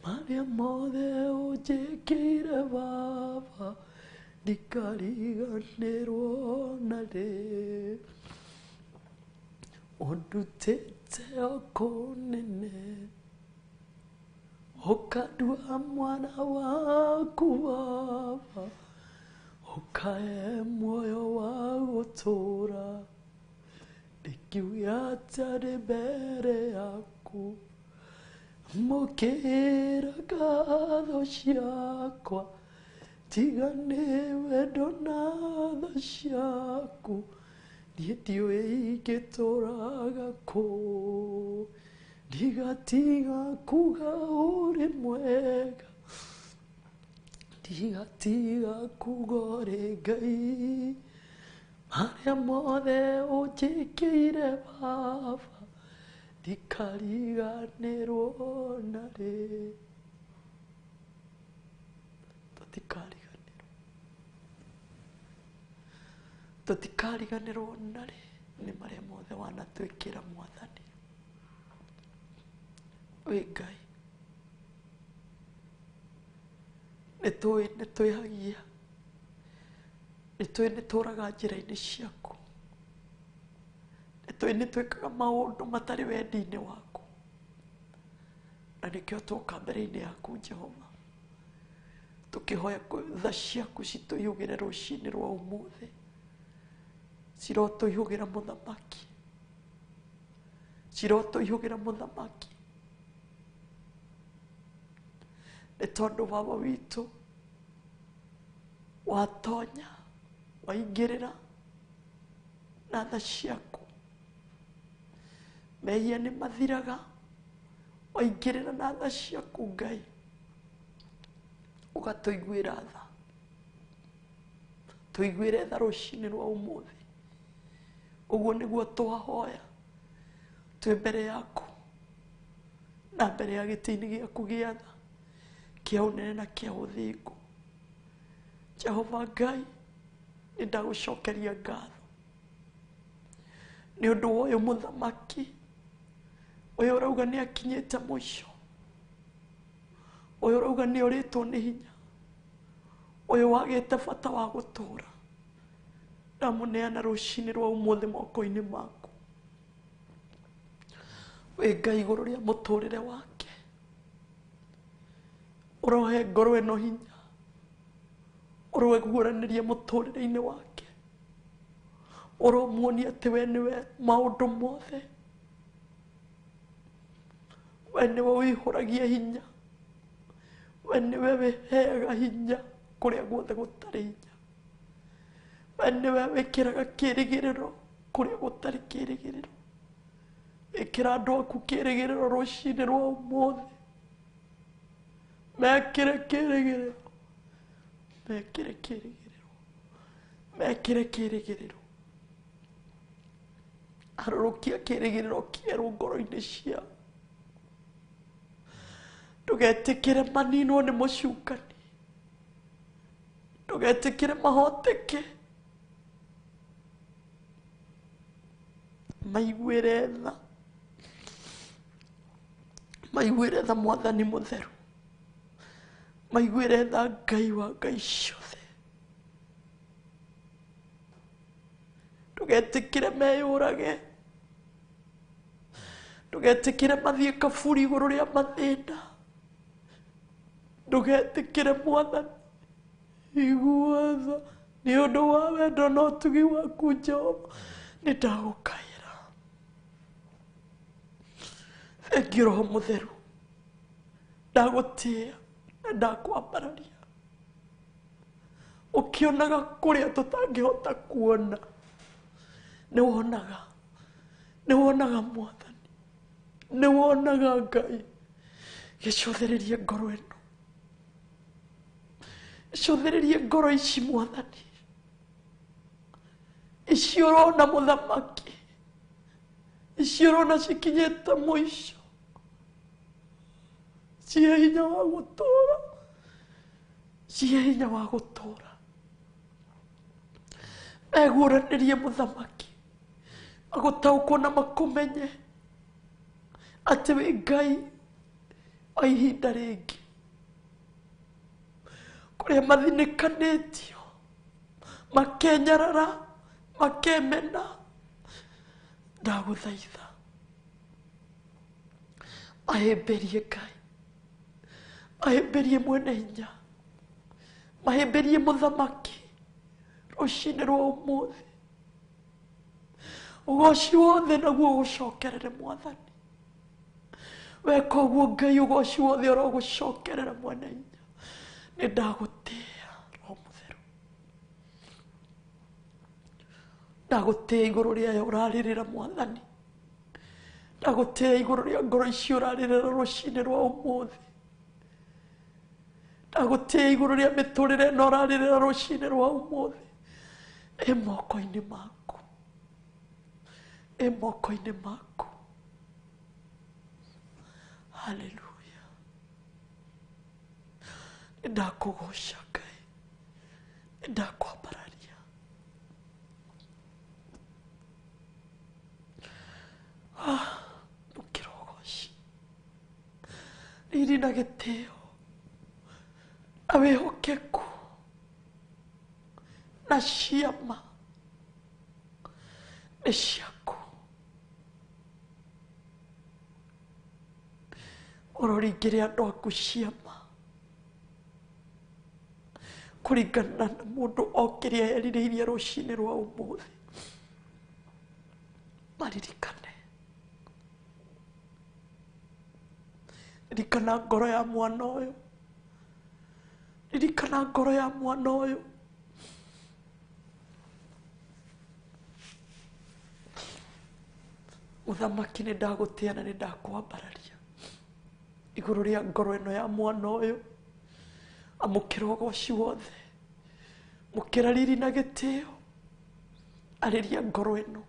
marĩa mothe ũnjĩkĩire Baba ndikariganĩrwo na rĩ ũndutĩte o kũnene ũkandua mwana waku Baba ũkahe muoyo wa gũtũũra ndikiuge atarĩ mbere yaku mũkĩra ngatho ciakwa tiga nĩ wendo na tha ciaku niĩ ndiũĩ ingĩtũũraga kũ ndigatiga kuga ũrĩ mwega ndigatiga kuga ũrĩ Ngai marĩa mothe ũnjĩkĩire Baba ndikariganĩrwo na rĩ tũtikariganĩrwo na rĩ nĩ marĩa mothe wanatwĩkĩra Mwathani wĩ Ngai nĩtũĩ nĩtwĩhagia nĩtũĩ nĩtũraga njĩra-inĩ ciaku nĩtũĩ nĩtwĩkaga maũndũ matarĩ wendi-inĩ waku na nĩkĩo twoka mbere-inĩ yaku Jehova tũkĩhoya tha ciaku citũihũgĩre rũci-inĩ rwa ũmũthĩ cirotũihũgĩra Mũthamaki cirotũihũgĩra Mũthamaki nĩ tondũ Baba witũ watonya waingĩrĩra na tha ciaku mehia nĩ mathiraga waingĩrĩra na tha ciaku Ngai ũgatũiguĩra tha tũiguĩre tha rũci-inĩ rwa ũmũthĩ ũguo nĩguo twahoya twĩ mbere yaku na mbere ya gĩtĩ-inĩ gĩaku gĩa tha kĩa ũnene na kĩa ũthingu Jehova Ngai nĩndagũcokeria ngatho nĩ ũndũ wa ũyũ Mũthamaki ũyũ ũrauga nĩ akinyĩte mũico ũyũ ũrauga nĩ ũrĩtwo nĩ hinya ũyũ wagĩte bata wa gũtũũra ndamũneana rũci-inĩ rwa ũmũthĩ moko-inĩ maku wĩ Ngai igũrũ rĩa mũtũũrĩre wake ũrohe ngoro ĩno hinya ũroguũranĩria mũtũũrĩre-inĩ wake ũromuonia atĩ we nĩwe maũndũ mothe we nĩwe wĩihũragia hinya we nĩwe wĩheaga hinya kũrĩa guothe gũtarĩ hinya we nĩwe wĩkĩraga kĩĩrĩgĩrĩro kũrĩa gũtarĩ kĩĩrĩgĩrĩro ĩkĩra andũ aku kĩĩrĩgĩrĩro rũci-inĩ rwa ũmũthĩ mekĩre kĩĩrĩgĩrĩro mekĩre kĩĩrĩgĩrĩro mekĩre kĩĩrĩgĩrĩro harũrũkia kĩĩrĩgĩrĩro kĩerũ ngoro-inĩ ciao ndũgetĩkĩre maninwo nĩ mũcukani ndũgetĩkĩre mahoteke maiguĩre tha Mwathani mũtheru maiguĩre tha Ngai wa ngai ciothe ndũgetĩkĩre meyũrage ndũgetĩkĩre mathiĩ kaburi igũrũ rĩa mathĩna ndũgetĩkĩre Mwathani igua tha nĩ ũndũ wa wendo na ũtugi waku Jehova nĩndagũkaĩra thengiũ Roho Mũtheru ndagũtĩĩa na ndakwambararia ukionaga kuria tutangihota kuona ni wonaga Mwathani ni wonaga Ngai gicotheririe ngoro ino gicotheririe ngoro ici Mwathani ici urona Mũthamaki ici urona cikinyite mwisho cia hinya wa gutura cia hinya wa gutura meguranirie Mũthamaki agutaukwo na makumenye ati wi Ngai wa ihinda ringi kuria mathinikanitio makenyarara makemena ndaguthaitha mahemberie Ngai mahemberie mwene hinya mahemberie Mũthamaki ruci-ini rwa umuthi ugoci wothe naguo gucokerere Mwathani weka uguo Ngai ugoci wothe urogucokerera mwene hinya ni ndagutia Roho Mutheru ndagutia iguru ria uraririra Mwathani ndagutia iguru ria ngoro ici uraririra ruci-ini rwa umuthi ndagutia iguru ria miturire no uraririra ruci-ini rwa umuthi moko-ini maku moko-ini maku haleluya ndakugoca Ngai ndakwambararia mukirogoci riri na gitio na wihokeku na ciama nĩ ciaku uroringire andu aku ciama kuringana na mundu okiria erirĩirie ruci-ini rwa umuthi maririkane ririkana ngoro ya mwana uyu ririkana ngoro ya mwana uyu Mũthamaki nĩ ndagutia na nĩ ndakwambararia iguru ria ngoro ino ya mwana uyu amukira ugoci wothe mukira riri na gitio ariria ngoro ino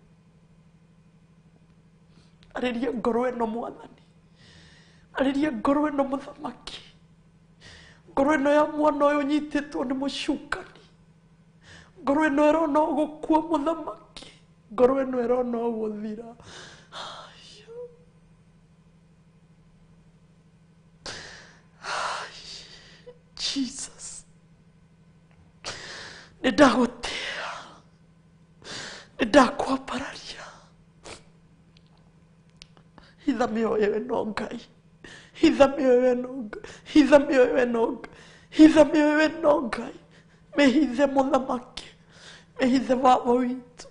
Mwathani ariria ngoro ino Mũthamaki ngoro ino ya mwana uyu nyititwo ni mucukani ngoro ino irona gukua Mũthamaki ngoro ino irona guthira Jesus nĩ ndagutia nĩ ndakwambararia hitha mĩoyo we no Ngai hitha mĩoyo we no Ngai hitha mĩoyo we no Ngai hitha mĩoyo we no Ngai mĩhithe Mũthamaki mĩhithe baba witũ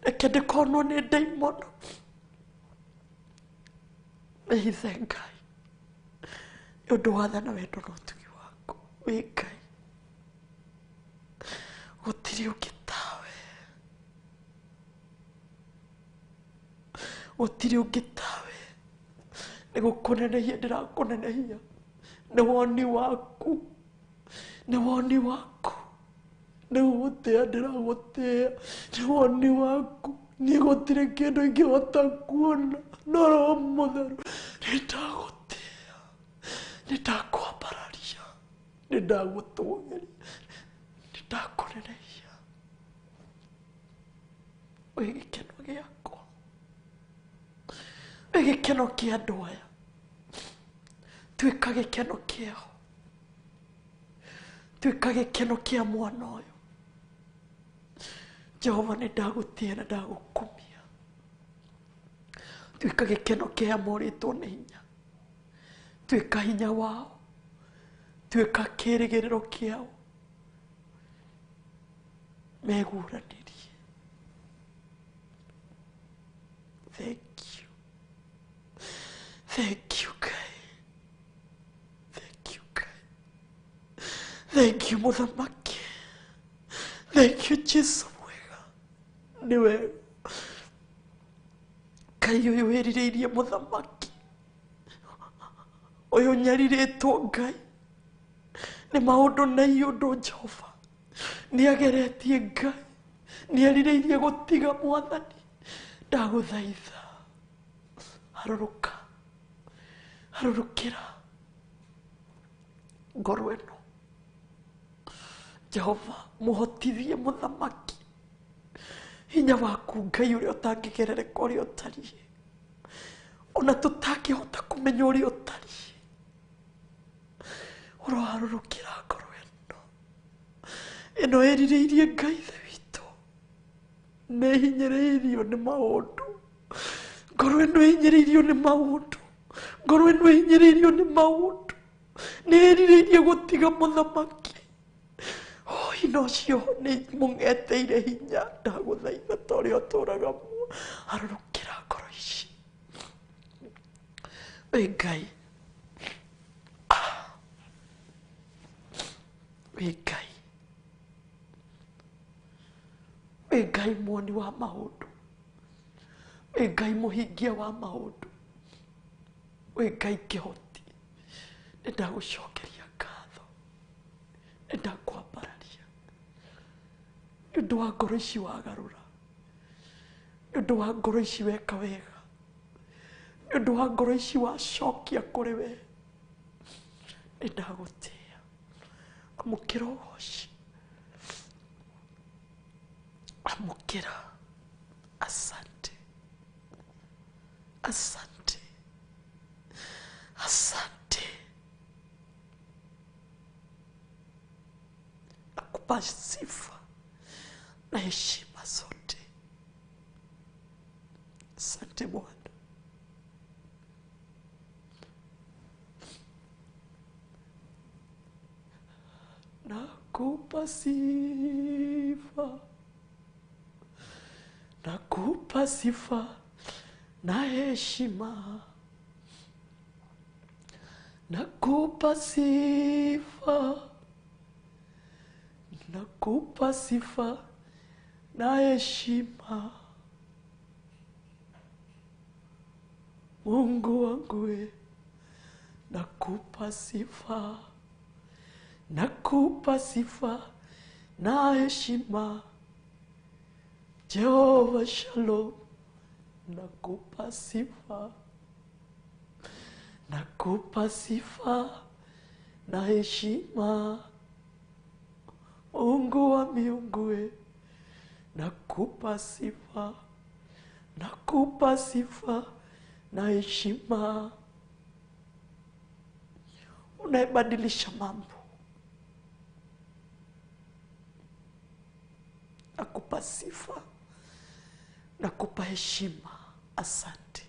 reke ndikonwo nĩ ndaimono mĩhithe Ngai nĩ ũndũ wa tha na wendo na ũtugi waku wĩ Ngai gũtirĩ ũngĩ tawe gũtirĩ ũngĩ tawe nĩ gũkũnenehia ndĩrakũnenehia nĩ woni waku nĩ woni waku nĩ gũgũtĩa ndĩragũtĩa nĩ woni waku niĩ gũtirĩ kĩndũ ingĩhota kuona no Roho Mũtheru nĩ ndagũtĩa nĩ ndakwambararia nĩ ndagũtũgĩria nĩ ndakũnenehia wĩ gĩkeno gĩakwa wĩ gĩkeno kĩa andũ aya tuĩka gĩkeno kĩao tuĩka gĩkeno kĩa mwana ũyũ Jehova nĩ ndagũtĩa na ndagũkumia tuĩka gĩkeno kĩa morĩtwo nĩ hinya tuĩka hinya wao tuĩka kĩĩrĩgĩrĩro kĩao meguranirie thank you Ngai thank you Mũthamaki Thank you, Jesus mwega. Nĩ wega. Ngai ũyũ wĩrirĩirie mũthamaki. Ũyũ nyarirĩtwo Ngai. Nĩ maũndũ na iũndũ Jehova. Nĩageretie Ngai. Nĩerirĩirie gũtiga Mwathani. Ndagũthaitha. Harũrũka. Harũrũkĩra. Ngoro ĩno. Jehova mũhotithie mũthamaki. Hinya waku Ngai ũrĩa ũtangĩgerereka ũrĩa ũtariĩ. Ona tũtangĩhota kũmenya ũrĩa ũtariĩ. Ũroharũrũkĩra ngoro ĩno. Ĩno ĩrirĩirie Ngai Ithe witũ. Nĩhinyĩrĩirio nĩ maũndũ. Ngoro ĩno ĩhinyĩrĩirio nĩ maũndũ. Ngoro ĩno ĩhinyĩrĩirio nĩ maũndũ. Nĩĩrirĩirie gũtiga mũthamaki. Hino cio nĩ mũng'eteire hinya. Ndagũthaitha ta ũrĩa ũtũũraga muoyo. Harũrũkĩra ngoro ici. Wĩ Ngai. Wĩ Ngai. Wĩ Ngai muoni wa maũndũ. Wĩ Ngai mũhingia wa maũndũ. Wĩ Ngai kĩhoti. Nĩndagũcokeria ngatho. Nĩndakwambararia. Nĩũndũ wa ngoro ici wagarũra. Nĩũndũ wa ngoro ici weka wega. Nĩũndũ wa ngoro ici wacokia kũrĩ we. Nĩndagũtĩĩa. Amũkĩra ũgooci. Amũkĩra. Asante. Asante. Asante. Nakupa sifa na heshima zote. Asante Bwana. Nakupa sifa. Nakupa sifa na heshima. Nakupa sifa. Nakupa sifa na heshima. Mungu wangu we. Nakupa sifa. Nakupa sifa na heshima. Jehova Shalom. Nakupa sifa. Nakupa sifa na heshima. Mungu wa miungu we. Nakupa sifa. Nakupa sifa na heshima. Unaibadilisha mambo. Nakupa sifa. Nakupa heshima. Asante.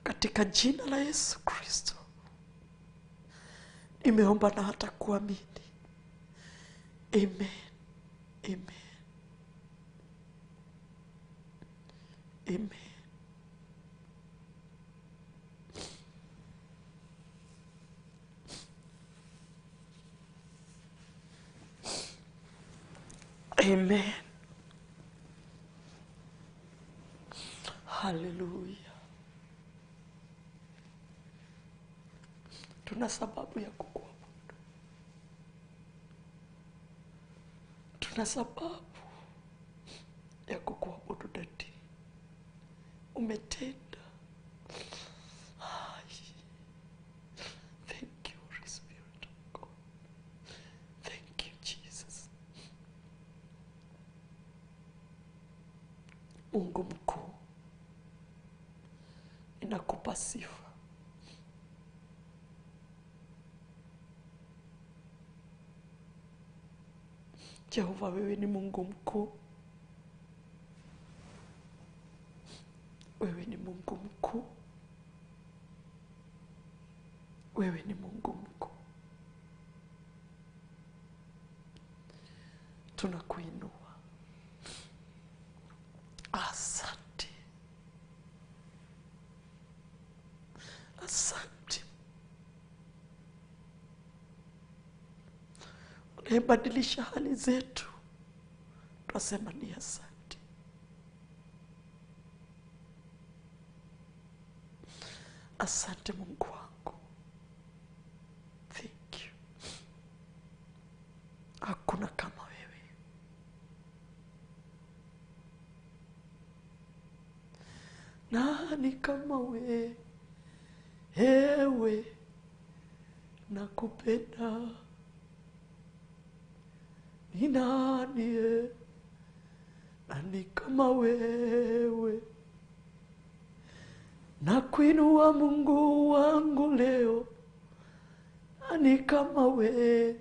Katika jina la Yesu Kristo. Nimeomba na hata kuamini. Amen. Amen. Amen. Amen. Hallelujah. Tuna sababu ya kukuabudu. Tuna sababu ya kukuabudu dadi. Umetenda. Thank you, Holy Spirit of God. Thank you, Jesus. Mungu mkuu. Ninakupa sifa. Jehova, wewe ni Mungu mkuu. Wewe ni Mungu mkuu. Wewe ni Mungu mkuu. Tunakuinua. Asante. Asante. unayebadilisha hali zetu, tunasema ni asante. Asante Mungu wangu. Thank you. Hakuna kama wewe. Nani kama wewe? Ewe nakupenda. Ni nani nani kama wewe? Nakuinua Mungu wangu leo. Nani kama wewe?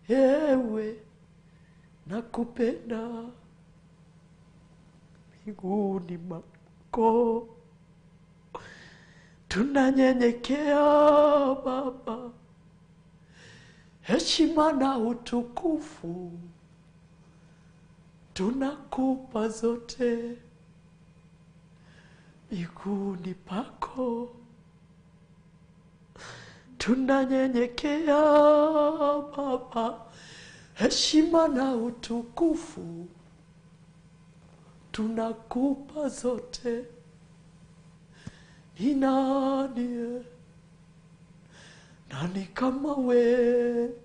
Ewe nakupenda. Miguuni mwako tunanyenyekea Baba. Heshima na utukufu tunakupa zote. Miguuni pako tunanyenyekea Baba. Heshima na utukufu tunakupa zote. Ni nani nani kama wewe?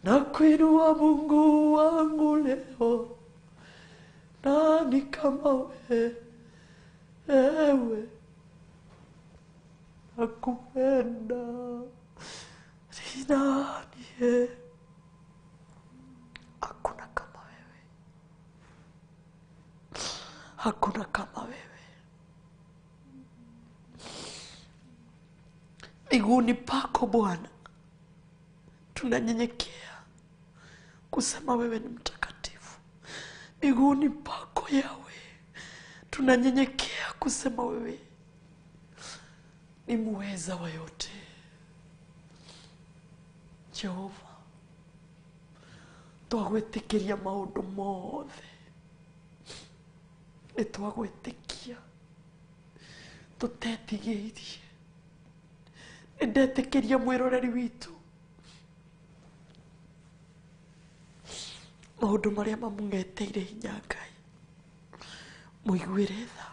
Nakuinua Mungu wangu leo. Nani kama wewe? Ewe nakupenda. Ni nani? Hakuna kama wewe. Hakuna kama wewe. Miguuni pako Bwana tunanyenyekea kusema wewe ni mtakatifu. Miguuni pako Yawe tunanyenyekea kusema wewe ni muweza wa yote. Jehova, twagwĩtĩkĩria maũndũ mothe. Nĩtwagwĩtĩkia tũtetigĩirie. Nĩndetĩkĩria mwĩroreri witũ maũndũ marĩa mamũng'eteire hinya Ngai. Mũiguĩre tha,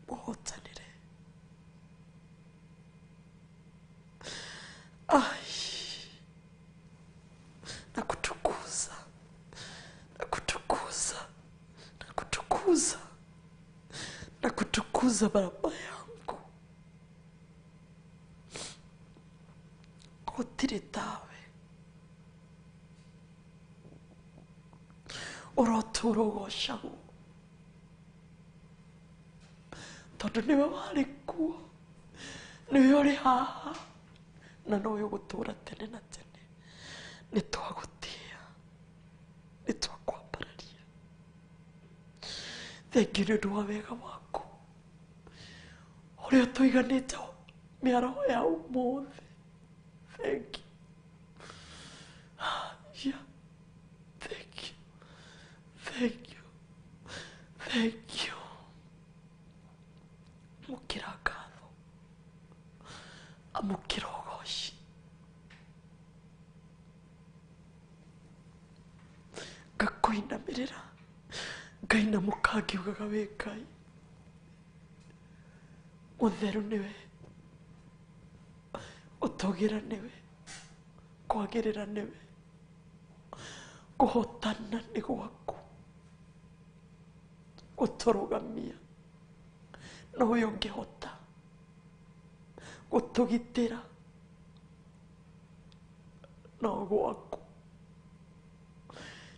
mũhotanĩre. Nakutukuza, nakutukuza, nakutukuza, nakutukuza Baba yangu. Gũtirĩ tawe. Ũrotũũra ũgocagwo tondũ nĩwe warĩ kuo, nĩwe ũrĩ haha, na nowe ũgũtũũra tene na tene. Nĩtwagũtĩa, nĩtwakwambararia. Thengiũ nĩ ũndũ wa wega waku ũrĩa tũiganĩte mĩaraho ya ũmũthĩ. Thank you. Yeah. Thank you. Thank you. Thank you. Amũkĩra ngatho. Amũkĩra ũgoci. Ngakũinamĩrĩra. Ngainamũka ngiugaga wĩ Ngai. Mũtheru nĩwe. Ũtũgĩra nĩwe. Kwagĩrĩra nĩwe. Kũhotana nĩ gwaku. Gũtũrũgamia nowe ũngĩhota. Gũtũgitĩra no gwaku.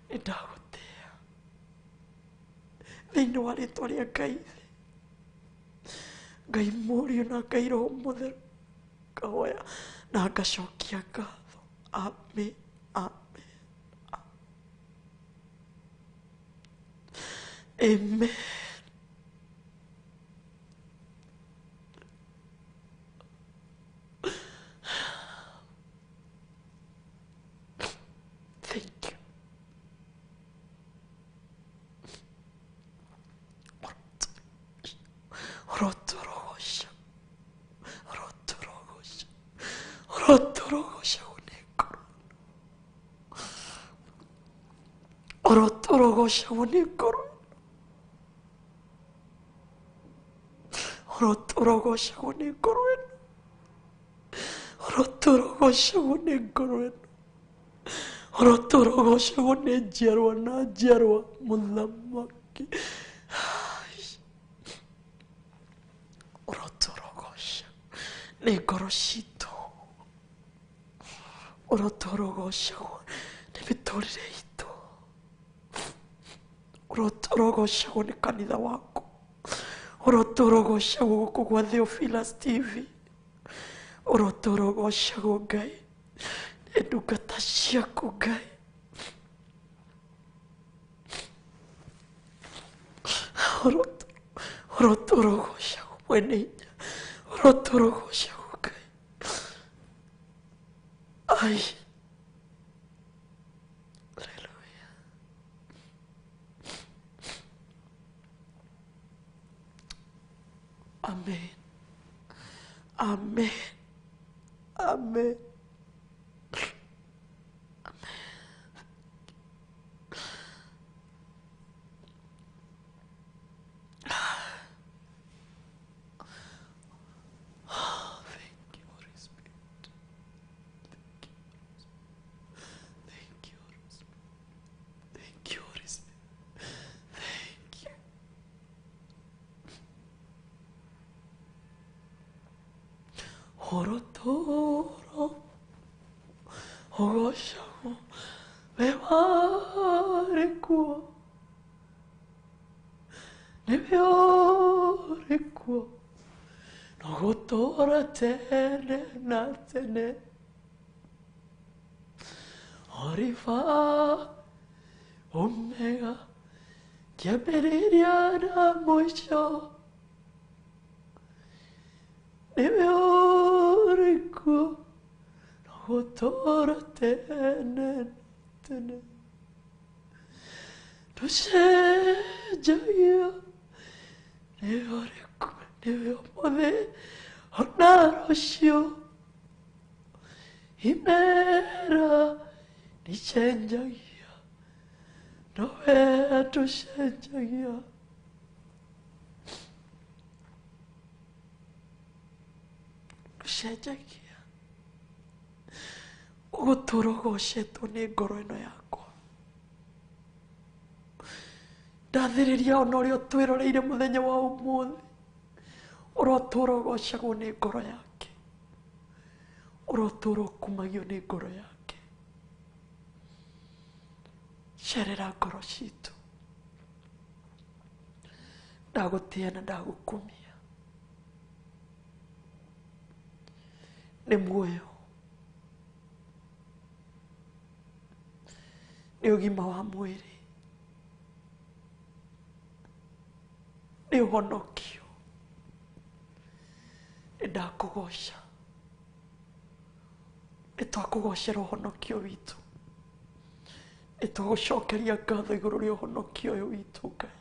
Nĩndagũtĩa thĩinĩ wa rĩĩtwa rĩa Ngai, Ngai Mũriũ na Ngai Roho Mũtheru, ngahoya na ngacokia ngatho. Amen. Amen. Amen. Thank you. Rotorogosha. Rotorogosha. Rotorogosha. ũrogocagwo nĩ ngoro ũrogocagwo nĩ ngoro ĩno ũrogocagwo nĩ ngoro ĩno ũrogocagwo nĩ njiarwa na njiarwa Mũthamaki ũrogocagwo nĩ ngoro citũ ũrogocagwo nĩ mĩtũrĩre itũ ũrogocagwo nĩ kanitha waku ũrogocagwo gũkũ gwa Theophilus TV ũrogocagwo Ngai nĩ ndungata ciaku Ngai ũrogocagwo mwene hinya ũrogocagwo Ngai ai haleluya amen amen amen ogocagwo we warĩ kuo nĩwe ũrĩ kuo no gũtũũra tene na tene Alpha Omega kĩambĩrĩria na mũico nĩwe ũrĩ kuo no gũtũũra tene na tene ndũcenjagia nĩwe ũrĩ kuo nĩwe ũmũthĩ ona rũciũ imera nĩcenjagia nowe ndũcenjagia ndũcenjagia ũgũtũũra ũgocetwo nĩ ngoro ĩno yakwa ndathĩrĩria ona ũrĩa ũtwĩroreire mũthenya wa ũmũthĩ ũrotũũra ũgocagwo nĩ ngoro yake ũrotũũra ũkumagio nĩ ngoro yake cerera ngoro citũ ndagũtĩa na ndagũkumia nĩ muoyo nĩ ũgima wa mwĩrĩ nĩ ũhonokio nĩ ndakũgoca nĩ twakũgocera ũhonokio witũ nĩ twagũcokeria ngatho igũrũ rĩa ũhonokio ũyũ witũ Ngai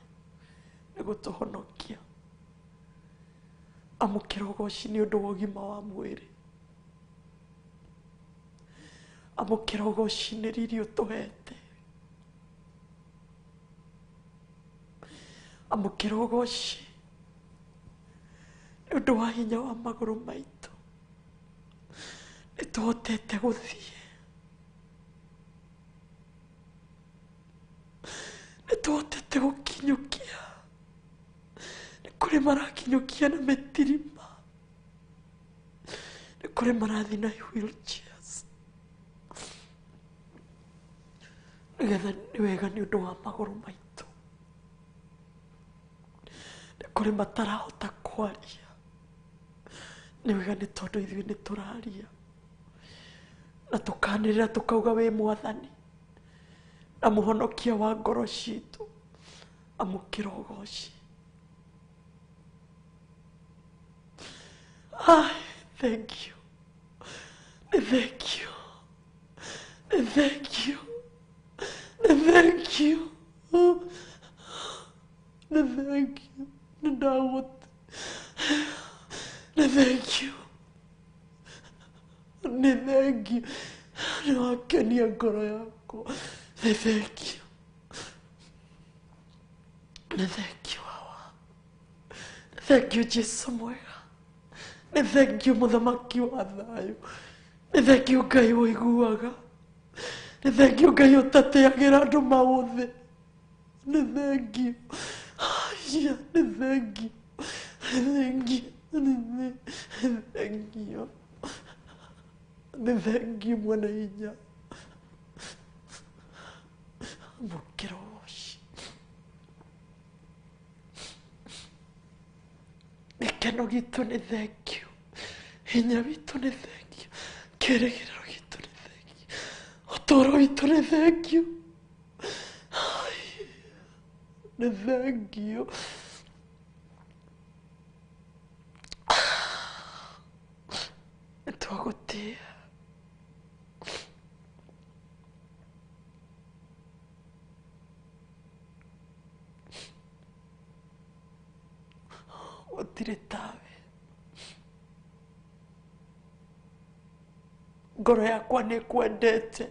nĩ gũtũhonokia amũkĩra ũgoci nĩ ũndũ wa ũgima wa mwĩrĩ amũkĩra ũgoci nĩ riri ũtũhete amũkĩra ũgoci nĩ ũndũ wa hinya wa magũrũ maitũ nĩ tũhotete gũthiĩ nĩ tũhotete gũkinyũkia nĩ kũrĩ marakinyũkia na mĩtirima nĩ kũrĩ marathiĩ na wheelchairs nĩgetha nĩ wega nĩ ũndũ wa magũrũ maitũ nĩ kũrĩ matarahota kwaria nĩ wega nĩ tondũ ithuĩ nĩ tũraria na tũkanĩrĩra tũkauga wĩ mwathani na mũhonokia wa ngoro citũ amũkĩra ũgoci thank you thank you thank you thank you thank you ndagũte thank you thank you nĩ wakenia ngoro yakwa thank you thank you Baba. Thank you Jesu mwega. Thank you Mũthamaki wa thayũ. Thank you Ngai ũiguaga. Thank you Ngai ũtateagĩra andũ maũthĩ. Thank you. Yeah, thank you. Thank you. Thank you. Thank you mwana hinya. Mũkĩroci. Gĩkeno gitũ nĩ thank you. Hinya witũ nĩ thank you. Kĩrĩgĩrĩro gitũ nĩ thank you. Ũtũũro witũ nĩ thank you. Nĩ thank you. Nĩtwagũtĩa. Gũtirĩ tawe. Ngoro yakwa nĩkwendete.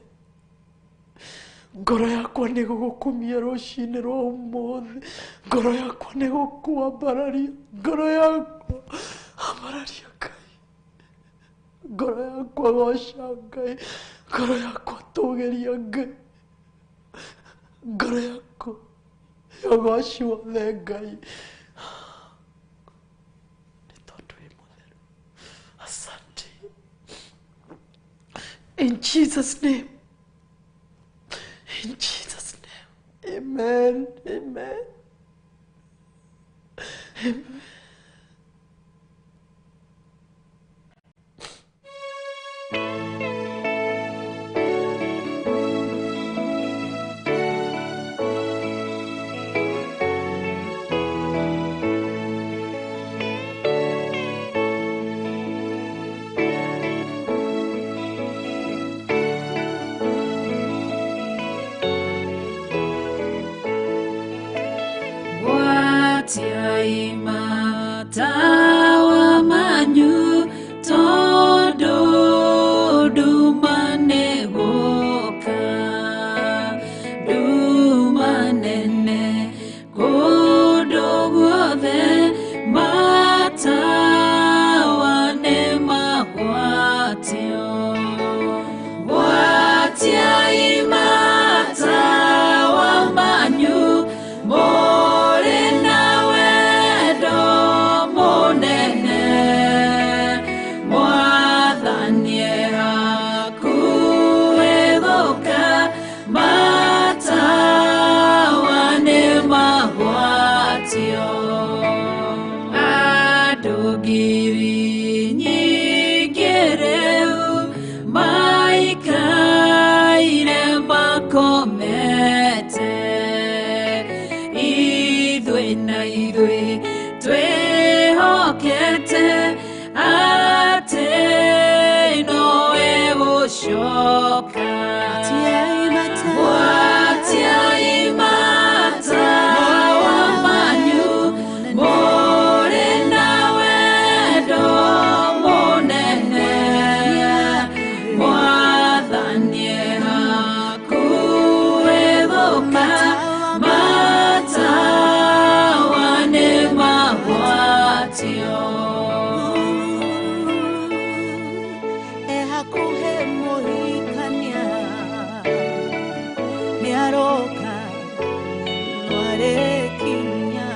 Ngoro yakwa nĩgũgũkumia rũciinĩ rwa ũmũthĩ. Ngoro yakwa nĩgũkwambararia. Ngoro yakwa ambararia Ngai. Ngoro yakwa goca Ngai. Ngoro yakwa tũgĩria Ngai. Ngoro yakwa yogoci wothe Ngai. Nĩ tondũ wĩ mũtheru. Asante. In Jesus' name. In Jesus' name. Amen. Amen. Amen. Tawa manyu todo dumane gũũka dumanene kũndũ guothe matawa nĩ magwatio gwatiai matawa manyu mũrĩ na wendo mũnene mwathanie hakuhĩ gũũka matawa nĩ magwatio andũ ngiri nyingĩ rĩu maikaire makomete ithuĩ na ithuĩ twĩhokete atĩ nowe gũcoka gwatiai matawa manyu mũrĩ na wendo mũnene mwathanie hakuhĩ gũũka matawa nĩ magwatio hakuhĩ mũhikania nĩaroka nwarĩkinya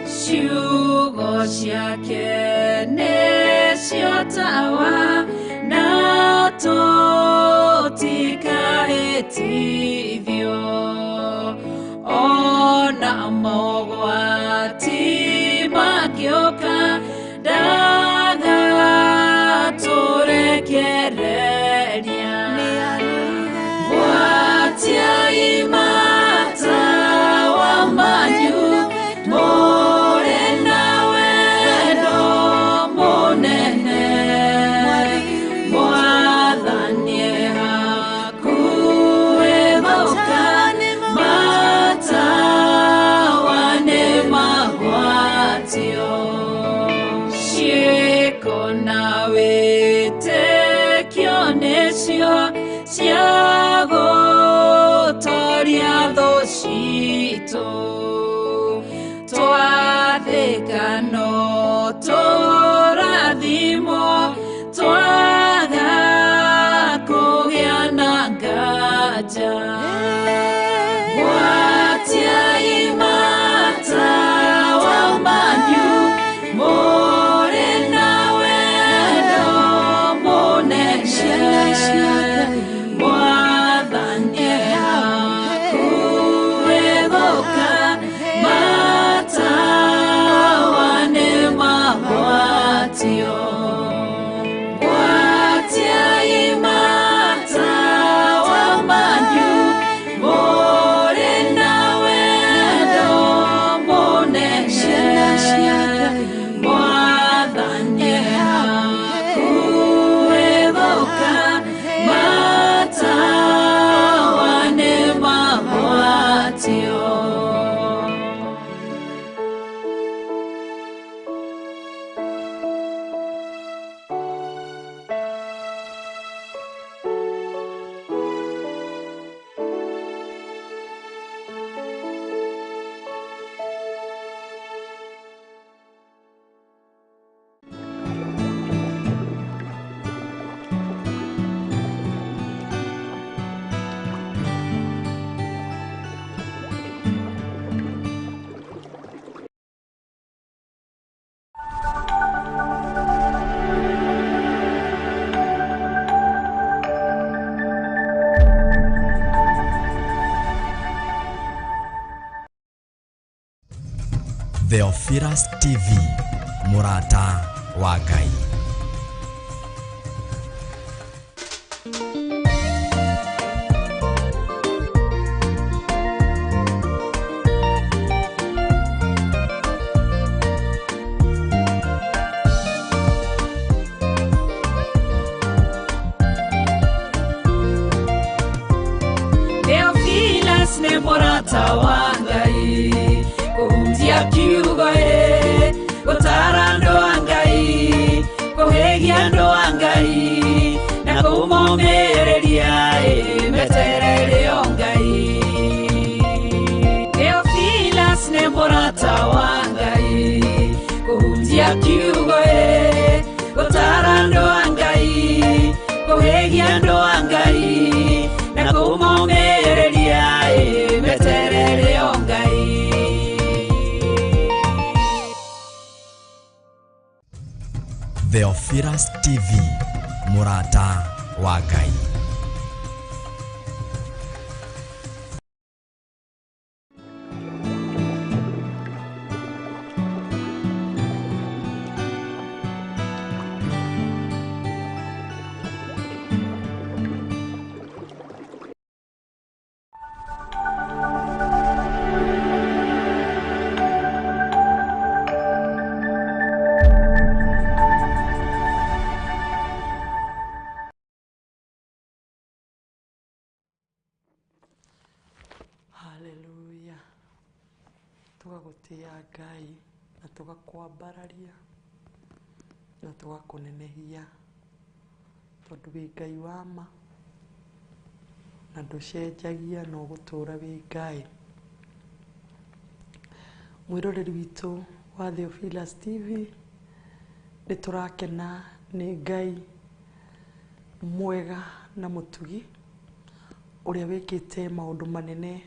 ciugo ciake nĩcio tawa na tũtikahĩtithio ona mogwati mangĩũka ndagatũrekereria gwatiai matawa manyu mũrĩ na wendo mũnene cio cia gũtooria thũ citũ twathĩka no tũrathimwo twaga kũgĩa na nganja gwatia imata waumanyu mũrĩ na wendo mũnene mwathani hakuhĩ gũũka matawa nĩ magwatio gwatia imata waumanyu mũrĩ na wendo mũnene mwathani hakuhĩ gũũka matawa nĩ magwatio Theophilus TV, MURATA wa Ngai. Theophilus nĩ mũrata wa Ngai kũhunjia kiugo gũtara andũ a Ngai kũhĩgia andũ a Ngai na kũmomĩrĩria meterere o Ngai Theophilus nĩ mũrata wa Ngai kũhunjia kiugo gũtara andũ a Ngai kũhĩgia andũ a Ngai na kũmomĩrĩria meterere o Ngai Theophilus TV, MURATA wa Ngai. Haleluya. Tugagutia Ngai na tugakwambararia na tugakunenehia tondu wi Ngai wa ma na nducenjagia no gutura wi Ngai. Mwiroreri witu wa Theophilus TV ni turakena ni Ngai mwega na mutugi uria wikite maundu manene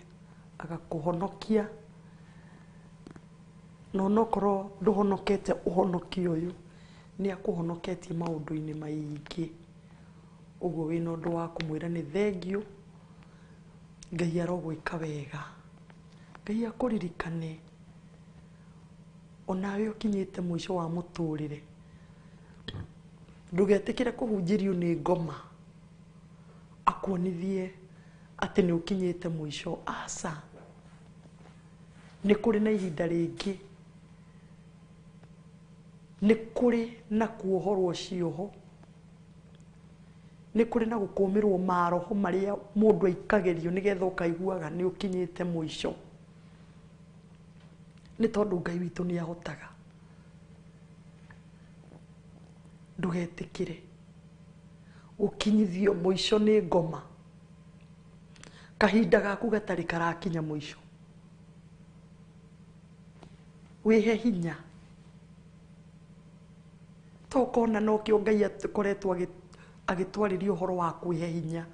agakuhonokia no nokoro nduhonokete uhonokio uyu ni akuhonoketie maundu-ini maingi uguo wina undu wa kumwira ni thengio Ngai arogwika wega Ngai akuririkane onawe ukinyite mwisho wa muturire ndugetikire kuhunjirio ni ngoma akuonithie ati ni ukinyite mwisho asa ni kuri na ihinda ringi ni kuri na kuohorwo cioho ni kuri na gukumirwo maroho maria mundu aikagerio nigetha ukaiguaga ni ukinyite mwisho ni tondu Ngai witu ni ahotaga ndugetikire Gũkinyithio mũico nĩ ngoma. Kahinda gaku gatarĩ karakinya mũico. Wĩhe hinya. Tokona no kĩo Ngai akoretwo agĩtwarĩria ũhoro wa kwĩhe hinya.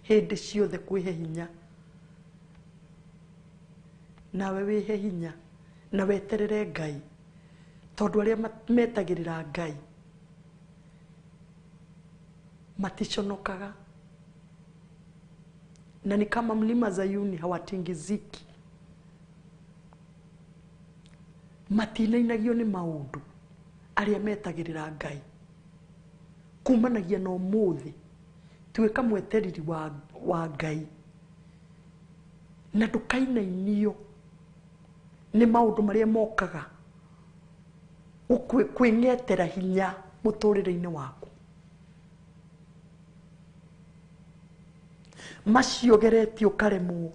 Hĩndĩ ciothe kwĩhe hinya. Nawe wĩhe hinya. Na weterere Ngai. Tondũ arĩa metagĩrĩra Ngai maticonokaga. Na ni kama mlima Zayuni hawatingiziki. Matinainagio nĩ maũndũ arĩa metagĩrĩra Ngai. Kumanagia na ũmũthĩ tuĩka mwetereri wa Ngai. Na ndũkainainio nĩ maũndũ marĩa mokaga kwĩng'etera hinya mũtũrĩre-inĩ waku. Macio geretie ũkaremwo.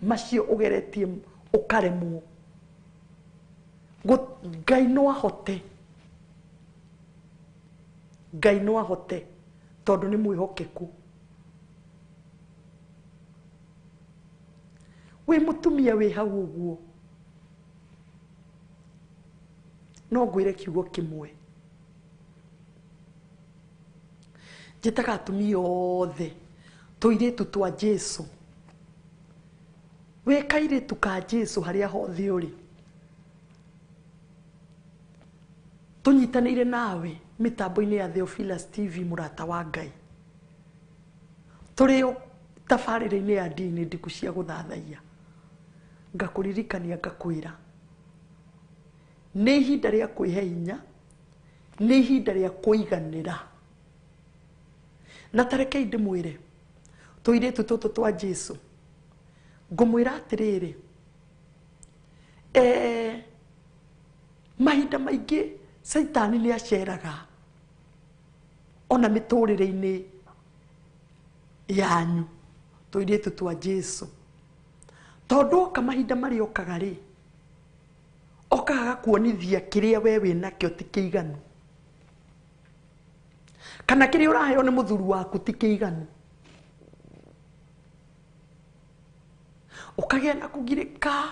Macio ũgeretie ũkaremwo. Ngai no ahote. Ngai no ahote tondũ nĩ mwĩhokeku. Wĩ mũtumia wĩ hau ũguo. No ngwĩre kiugo kĩmwe. Njĩtaga atumia othe tũirĩtu twa Jesũ. Wĩ kairĩtu ka Jesũ harĩa hothe ũrĩ. Tũnyitanĩire nawe mĩtambo-inĩ ya Theophilus TV mũrata wa Ngai. Tũrĩ tabarĩra-inĩ ya ndini ndiku cia gũthathaiya. Ngakũririkania ngakwĩra. Nĩ ihinda rĩa kwĩhe hinya. Nĩ ihinda rĩa kũiganĩra. Na tareke ndĩmwĩre tũirĩtu tũtũ twa Jesũ. Ngũmwĩra atĩrĩrĩ. Mahinda maingĩ Saitani nĩ aceraga. Ona mĩtũrĩre-inĩ yanyu tũirĩtu twa Jesũ. Tondũ oka mahinda marĩa okaga rĩ. Okaga kuonithia kĩrĩa we wĩnakĩo ti kĩiganu. Kana kĩrĩa ũraheo nĩ mũthuri waku ti kĩiganu. Ũkagĩa na kũgirĩka,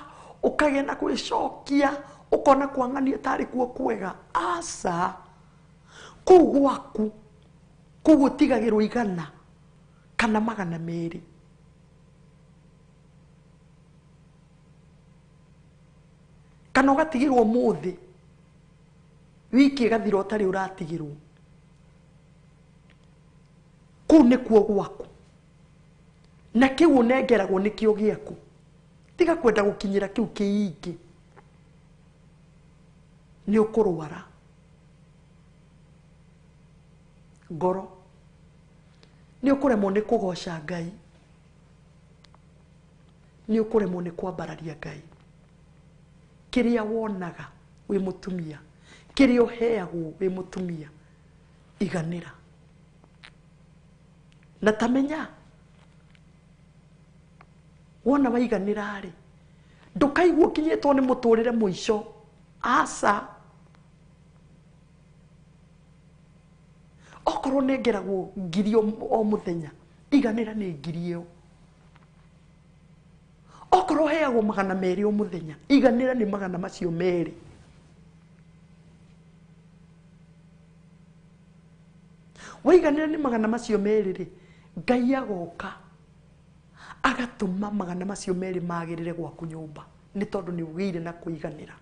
ũkagĩa na kwĩcokia, ũkona kwang'ania tarĩ kuo kwega. Aca. Kũu gwaku, kũu ũtigagĩrwo 100 kana 200. Kana ũgatigĩrwo mũthĩ. Wiki ĩgathira ũtarĩ ũratigĩrwo. Kũu nĩkuo gwaku. Na kĩu ũnengeragwo nĩkĩo gĩaku. Tiga kwenda gũkinyĩra kĩu kĩingĩ. Nĩ ũkũrwara. Ngoro. Nĩ ũkũremwo nĩ kũgoca Ngai. Nĩ ũkũremwo nĩ kwambararia Ngai. Kĩrĩa wonaga wĩ mũtumia. Kĩrĩa ũheagwo wĩ mũtumia. Iganĩra. Na tamenya. Wona waiganĩra rĩ. Ndũkaigua ũkinyĩtwo nĩ mũtũrĩre mũico. Aca. Okorwo nengeragwo 1000 o mũthenya. Iganĩra nĩ 1000. Okorwo heagwo 200 o mũthenya. Iganĩra nĩ 200 macio merĩ. Waiganĩra nĩ 200 macio merĩ rĩ. Ngai agoka. Agatũma 200 macio merĩ magĩrĩre gwaku nyũmba. Nĩ tondũ nĩ ũgĩire na kũiganĩra.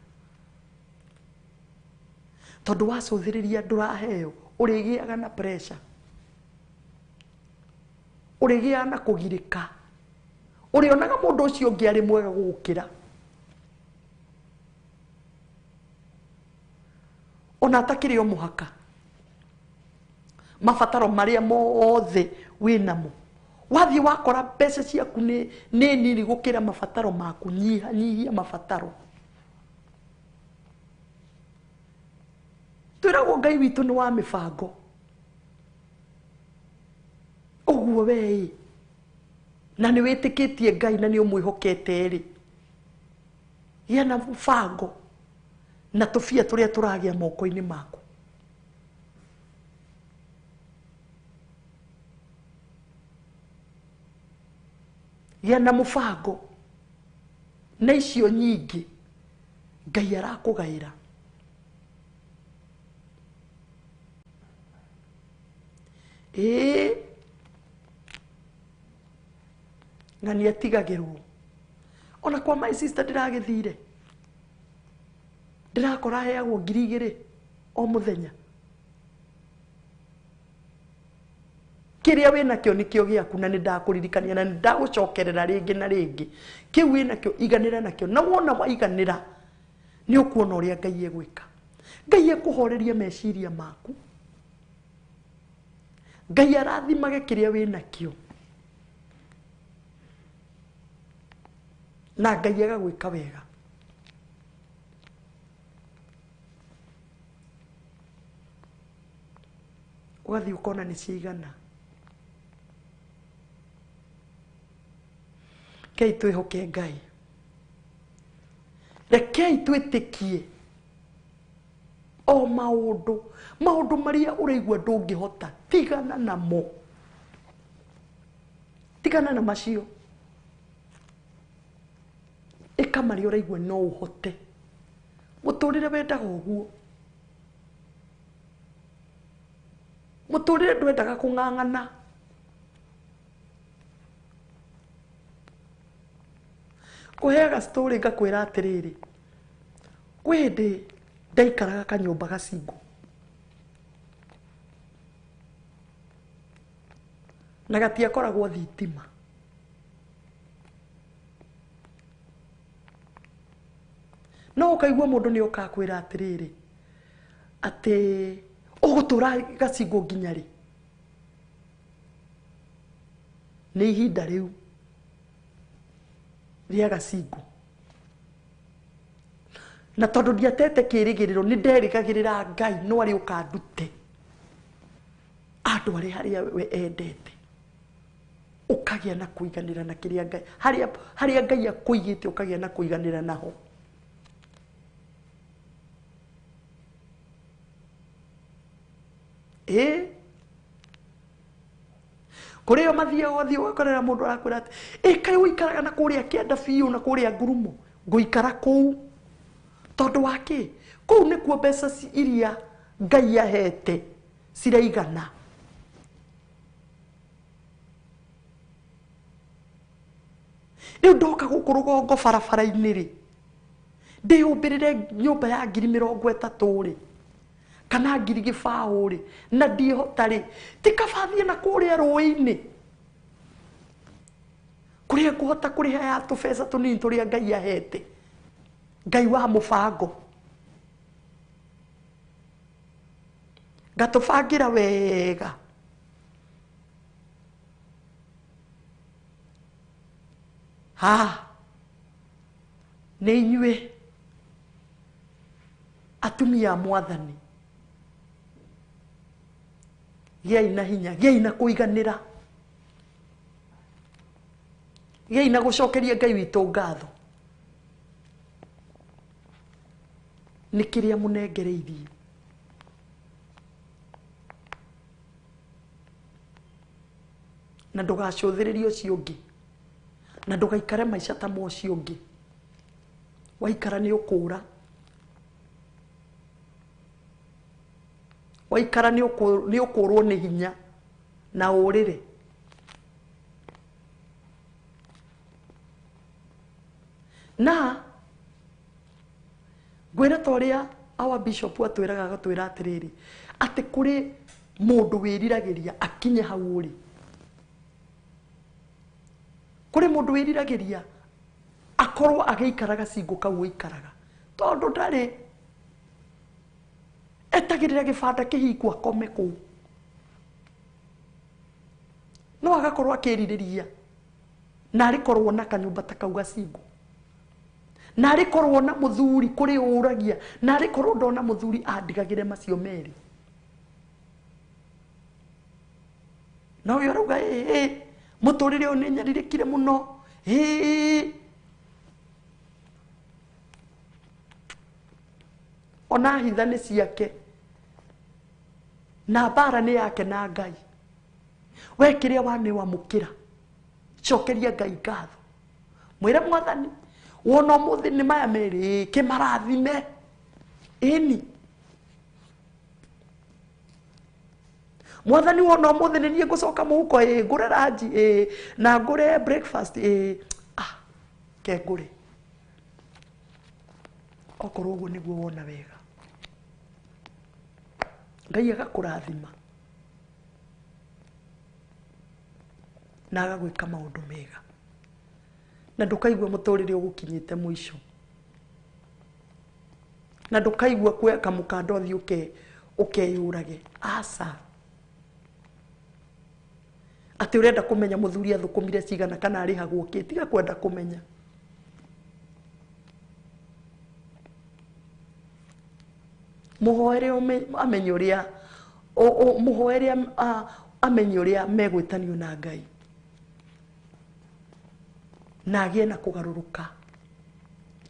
Tondũ wacũthĩrĩria ndũraheo. Ũrĩgĩaga na pressure. Ũrĩgĩaga na kũgirĩka. Ũrĩonaga mũndũ ũcio ũngĩ arĩ mwega gũgũkĩra. Ona atakĩrĩ o mũhaka. Mabataro marĩa mothe wĩnamo. Wathiĩ wakora mbeca ciaku nĩ nini gũkĩra mabataro maku. Nyihia mabataro. Twĩragwo Ngai witũ nĩ wa mĩbango. Ũguo wee. Na nĩ wĩtĩkĩtie Ngai na nĩ ũmwĩhokete rĩ. Gĩa na mũbango na tũbia tũrĩa tũragĩa moko-inĩ maku. gĩa na mũbango na icio nyingĩ Ngai arakũgaĩra. Ng'ani atigagĩrwo. Ona kwa my sister ndiragĩthire, ndirakora heagwo 2,000 o mũthenya. Kĩrĩa wĩnakĩo nĩkĩo gĩaku, na nĩndakũririkania na nĩndagũcokerera rĩngĩ na rĩngĩ. Kĩu wĩnakĩo iganĩra nakĩo, na wona waiganĩra nĩ ũkuona ũrĩa Ngai egwĩka. Ngai ekũhoreria meciria maku, Ngai arathimage kĩrĩa wĩnakĩo, na Ngai agagwĩka wega. Ũgathiĩ ũkona nĩ ciigana. Kei twĩhoke Ngai, rekei twĩtĩkie o maũndũ marĩa ũraigua ndũngĩhota, tigana namo, tigana na macio, ĩka marĩa ũraigua no ũhote. Mũtũrĩre wendaga ũguo, mũtũrĩre ndwendaga kũng'ang'ana. Kũheaga story ngakwĩra atĩrĩrĩ, kwĩ hĩndĩ ndaikaraga kanyũmba gacingo, na gatiakoragwo thitima. No ũkaigua mũndũ nĩ ũkakwĩra atĩrĩrĩ, atĩ ũgũtũra gacingo nginya rĩ? Nĩ ihinda rĩu rĩa gacingo. Na tondũ ndiatete kĩrĩgĩrĩro, nĩ nderĩgagĩrĩra Ngai no arĩ ũkandute andũ arĩ harĩa we endete, ũkagĩa na kũiganĩra na kĩrĩa Ngai, harĩa Ngai akũigĩte ũkagĩa na kũiganĩra naho. Kũrĩa mathiĩ ũgakorera mũndũ arakwĩra atĩ kaĩ ũikaraga na kũrĩa kĩanda biũ na kũrĩa ngurumo. Ngũikara kũu tondũ wa kĩ? Kũu nĩkuo mbeca iria Ngai ahete ciraigana. Rĩu ndoka gũkũ rũgongo barabara-inĩ rĩ, ndĩyũmbĩrĩre nyũmba ya 30,000 rĩ, kana 1,000 rĩ, na ndiĩhota rĩ, tikabathiĩ na kũrĩa rũĩ-inĩ kũrĩa ngũhota kũrĩha ya tũbeca tũnini tũrĩa Ngai ahete, Ngai wa mũbango. Ngatũbangira wega. Nĩ inyuĩ atumia Mwathani, gĩai na hinya, gĩai na kũiganĩra, gĩai na gũcokeria Ngai witũ ngatho nĩ kĩrĩa mũnengereirie. Na ndũgacũthĩrĩrie ũcio ũngĩ, na ndũgaikare maica ta mocio ũngĩ. Waikara nĩ ũkũra, waikara nĩ ũkũrwo nĩ hinya na ũrĩre. Na ngwĩra ta ũrĩa our bishop atwĩraga agatwĩra atĩrĩrĩ, atĩ kũrĩ mũndũ wĩriragĩria akinye hau ũrĩ. Kũrĩ mũndũ wĩriragĩria akorwo agĩikara gacingo kau ũikaraga, tondũ ndarĩ etagĩrĩra gĩbanda kĩhingu akome kũu. No agakorwo akĩrirĩria na arĩkorwo na kanyũmba ta kau gacingo, na arĩkorwo na mũthuri kũrĩ ũragia, na arĩkorwo ndona mũthuri andigagĩre macio merĩ. Na ũyũ arauga mũtũrĩre ũyũ nĩ nyarirĩkire mũno. Ona hitha nĩ ciake na mbara nĩ yake na Ngai. We kĩrĩa wanĩwamũkĩra cokeria Ngai ngatho mwire Mwathani wona muthi ni maya meri kimarathime ini Mwathani wona muthi ni nie ngucoka muhuko ngure ranji na ngure breakfast ke ngure okorwo uguo niguo wona wega Ngai agakurathima na agagwika maundu mega na ndukaigua muturire ugukinyite mwisho na ndukaigua kuoya kamukando thi ukeyurage asa ati urenda kumenya muthuri athukumire cigana kana ari hagwo tiga kwenda kumenya muhoere amenye uria muhoere amenye uria megwitanio na Ngai na agie na kugaruruka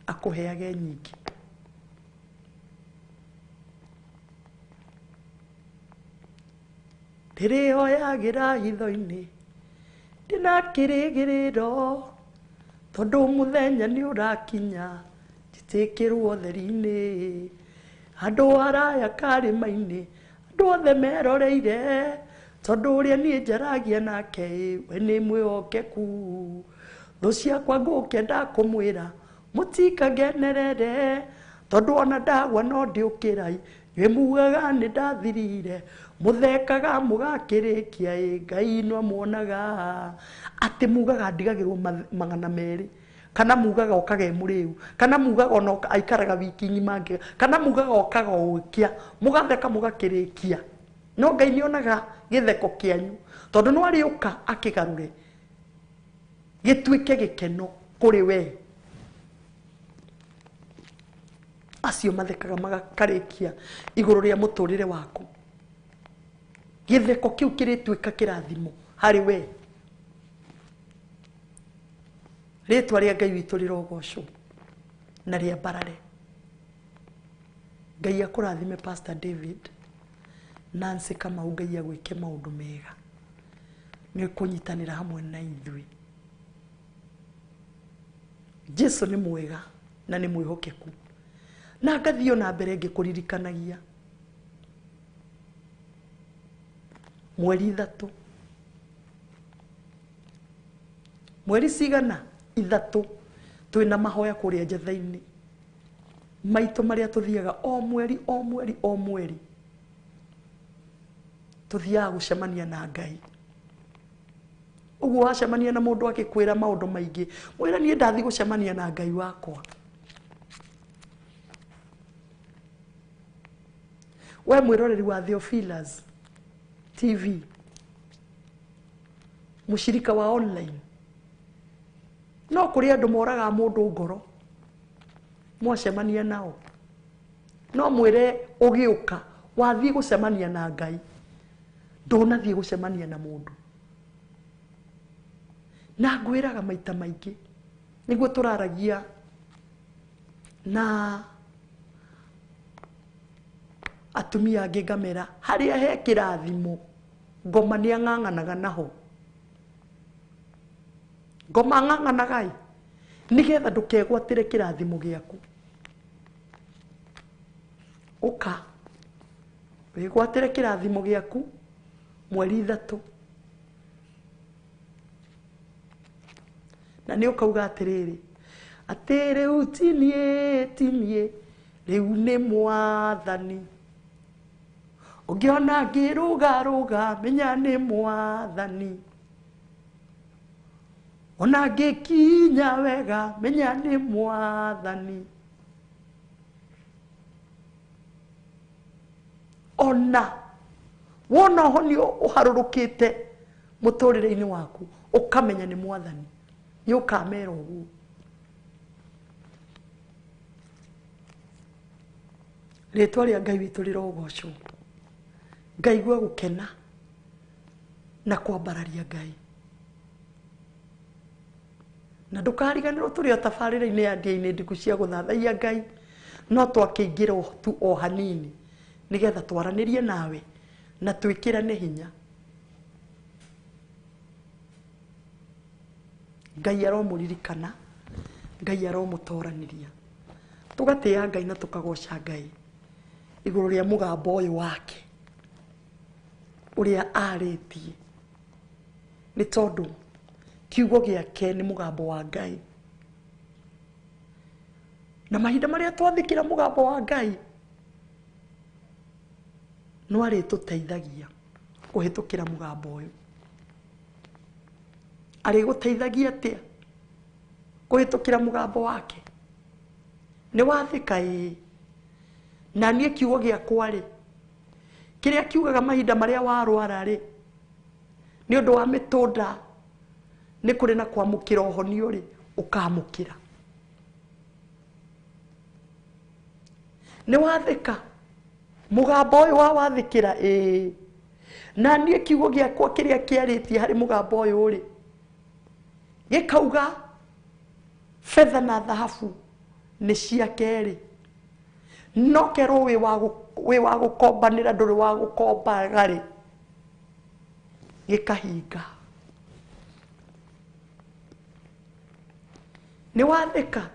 akuheage nyingi ndirihoyagira hitho-ini ndina kirigiriro tondu muthenya ni urakinya jitikirwo theri-ini andu araya karima-ini andu othe meroreire tondu uria nie njaragia nake we ni mwihokeku thu ciakwa ngukenda kumwira mutikagenerere tondu ona ndagwa no ndiukirai nywe mugaga ni ndathirire muthekaga mugakirikia Ngai no muonaga ati mugaga ndigagirwo magana meri kana mugaga okaga muriu kana mugaga ona aikaraga wiki ngima nge kana mugaga okaga ukia mugatheka mugakirikia no Ngai nionaga githeko kianyu tondu no ariuka akigarure gituike gikeno kuri we acio mathekaga magakarikia iguru ria muturire waku githeko kiu kirituika kirathimo hari we ritwa ria Ngai witu rirogocwo na ria barare Ngai akurathime Pastor David Nancy Kamau Ngai agwike maundu mega ni kunyitanira hamwe na ithui Jesu ni mwega na ni mwihokeku na ngathio na mbere ngikuririkanagia mweri 3 mweri cigana 3 twina mahoya kuria njatha-ini maitu maria tuthiaga o mweri tuthiaga gucemania na Ngai uguo wacemania na mundu akikwira maundu maingi mwira nie ndathi gucemania na Ngai wakwa we mwiroreri wa Theophilus TV mushirika wa online no kuri andu moraga mundu ngoro mwacemania nao no mwire ugiuka wathi gucemania na Ngai ndunathie gucemania na mundu na ngwiraga maita maingi niguo turaragia na atumia angi ngamera haria he kirathimo ngoma ni ang'ang'anaga naho ngoma ng'ang'anaga nigetha ndukegwatire kirathimo giaku uka wigwatire kirathimo giaku mweri 3 na ni ukauga atiriri atiri utinie riu ni Mwathani ungiona ngiruga menya ni Mwathani ona ngikinya wega menya ni Mwathani ona wona honi uharurukite muturire-ini waku ukamenya ni Mwathani yukamera uguo ritwa ria Ngai witu rirogocwo Ngai gwa gukena na kwambararia Ngai na ndukariganirwo turi o tabarira-ini ya ndia-ini ndiku cia guthathaia Ngai no twakiingira tu o hanini nigetha twaranirie nawe na twikirane hinya Ngai aromuririkana, Ngai aromutoraniria. Tugatia Ngai na tukagoca Ngai iguru ria mugambo uyu wake uria aritie, ni tondu kiugo giake ni mugambo wa Ngai. Na mahinda maria twathikira mugambo wa Ngai no ari tuteithagia kuhitukira mugambo uyu. Ari guteithagia atia kuhitukira mugambo wake? Ni wathika na nie kiugo giakwa ri kiria kiugaga mahinda maria warwara ri ni undu wa mitunda ni kuri na kwamukira uhonio ri ukamukira. Ni wathika mugambo uyu wa wathikira na nie kiugo giakwa kiria kiaritie hari mugambo uyu ri gikauga fedha na dhahabu ni ciake ri no kero we wa gukombanira nduri wa gukombaga ri gikahinga. Ni wathika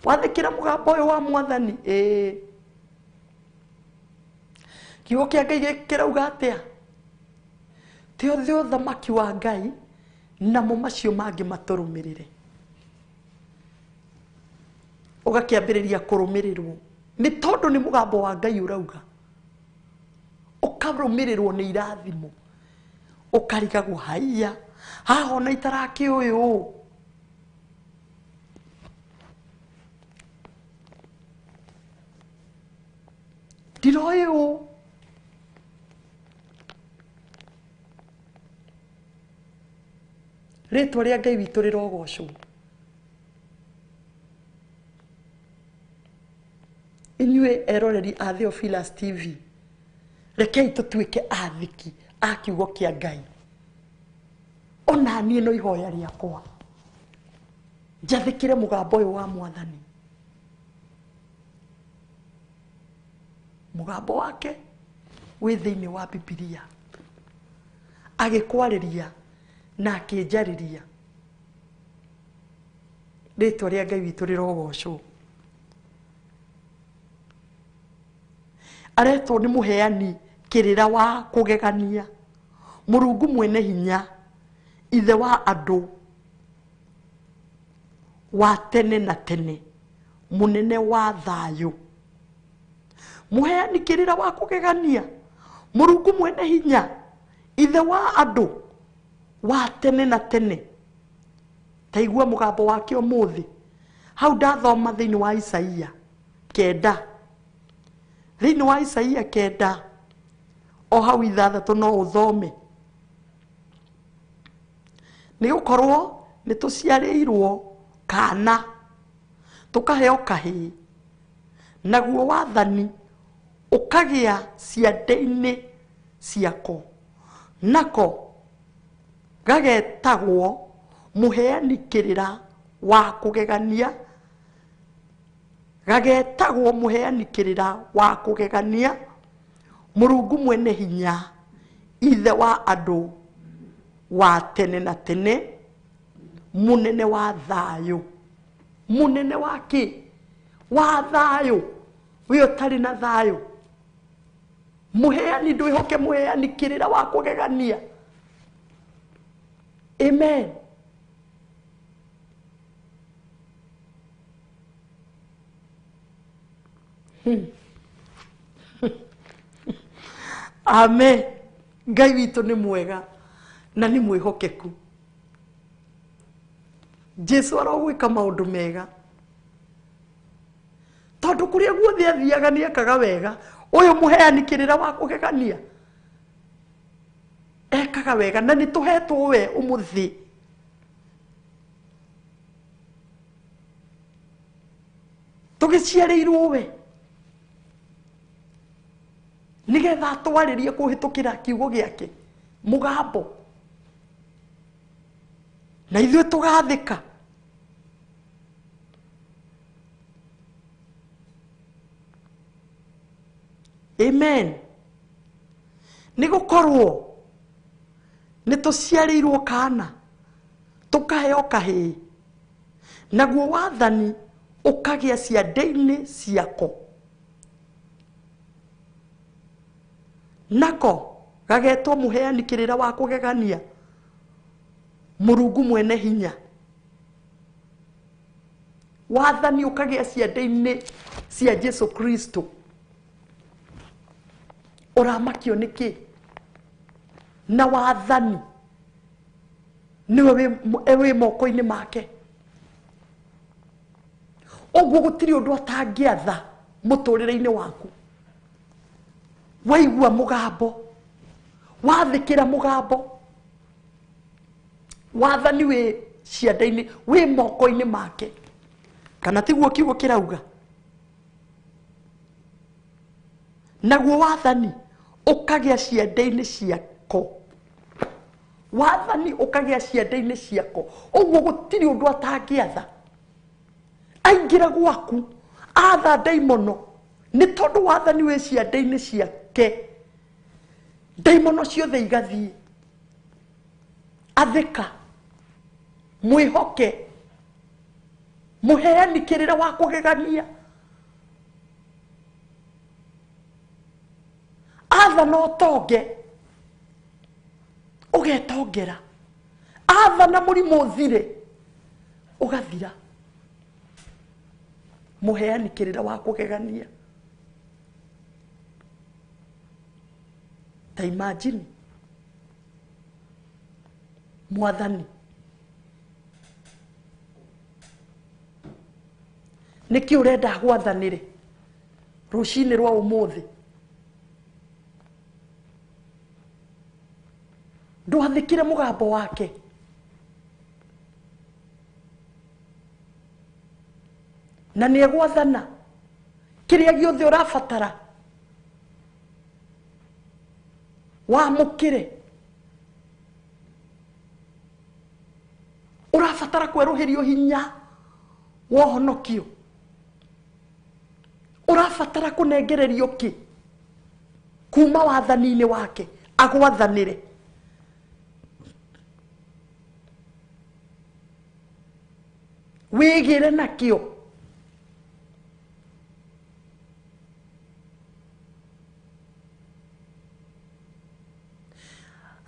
wathikira mugambo uyu wa Mwathani kiugo kia Ngai kirauga atia? Ti ũthamaki wa Ngai namo macio mangi maturumirire. Ugakiambiriria kurumirirwo ni tondu ni mugambo wa Ngai urauga, ukarumirirwo ni irathimo, ukarigagwo haiya haha na itaraki uyu ndiroyo ritwa ria Ngai witu rirogocwo. Inyue eroreri a Theophilus TV, rekei tutuike athiki a kiugo kia Ngai. Ona nie no ihoya riakwa njathikire mugambo uyu wa Mwathani. Mugambo wake wi thiini wa Biblia, agikwariria na akinjariria. Ritwa ria Ngai witu rirogocwo. Aretwo ni muheani kirira wa kugegania, Murungu mwene hinya, ithe wa andu, wa tene na tene, munene wa thayu. Muheani kirira wa kugegania, Murungu mwene hinya, ithe wa andu, wa tene na tene. Taigua mugambo wake umuthi. Hau ndathoma thiini wa ISAIA 9. Thiini wa ISAIA 9 o hau 6 no uthome. Ni gukorwo ni tuciarirwo kana tukaheo kahi, naguo wathani ukagia ciande-ini ciako, nako gagetagwo muheani kirira wa kugegania, gagetagwo muheani kirira wa kugegania, Murungu mwene hinya, ithe wa andu, wa tene na tene, munene wa thayu. Munene wa ki? Wa thayu. We utari na thayu, muheani ndwihoke muheani kirira wa kugegania. Amen. Amen. Ngai witu ni mwega na ni mwihokeku. Jesu arogwika maundu mega, tondu kuria guothe athiaga ni ekaga wega. Uyu muheani kirira wa kugegania ekaga wega, na ni tuhetwo we umuthi. Tugiciarirwo we nigetha twaririe kuhitukira kiugo giake mugambo, na ithuĩ tugathika. Amen. Ni gukorwo ni tuciarirwo kana tukaheo kahĩĩ, naguo wathani ũkagĩa ciande-inĩ ciako, nako gagetwo mũheani kĩrĩra wa kũgegania, Mũrungu mwene hinya. Wathani ũkagĩa ciande-inĩ cia Jesu Kristo. Ũramakio nĩkĩ? Na wathani niwe wĩ moko-inĩ make. Ũguo gũtirĩ ũndũ atangĩatha mũtũrĩre-inĩ waku. Waigua mũgambo, wathĩkĩra mũgambo, wathani wĩ ciande-inĩ, wĩ moko-inĩ make. Kana tiguo kiugo kĩrauga? Naguo wathani ũkagĩa ciande-inĩ ciako. Wathani ũkagĩa ciande-inĩ ciako. Ũguo gũtirĩ ũndũ atangĩatha. Aingĩra gwaku, atha ndaimono, nĩ tondũ wathani wĩ ciande-inĩ ciake. Ndaimono ciothe igathiĩ. Athĩka, mwĩhoke, mũheani kĩrĩra wa kũgegania. Atha no tonge, ũgetongera. Atha na mũrimũ ũthire, ũgathira. Mũheani kĩrĩra wa kũgegania. Ta imagine Mwathani nĩkĩ ũrenda gwathanĩre rũci-inĩ rwa ũmũthĩ? Ndwathĩkire mũgambo wake. Na nĩ egwathana kĩrĩa gĩothe ũrabatara wamũkĩre. Ũrabatara kwerũhĩrio hinya wohonokio. Ũrabatara kũnengererio kĩ kuma wathani-inĩ wake agwathanĩre. Wĩgĩre nakĩo.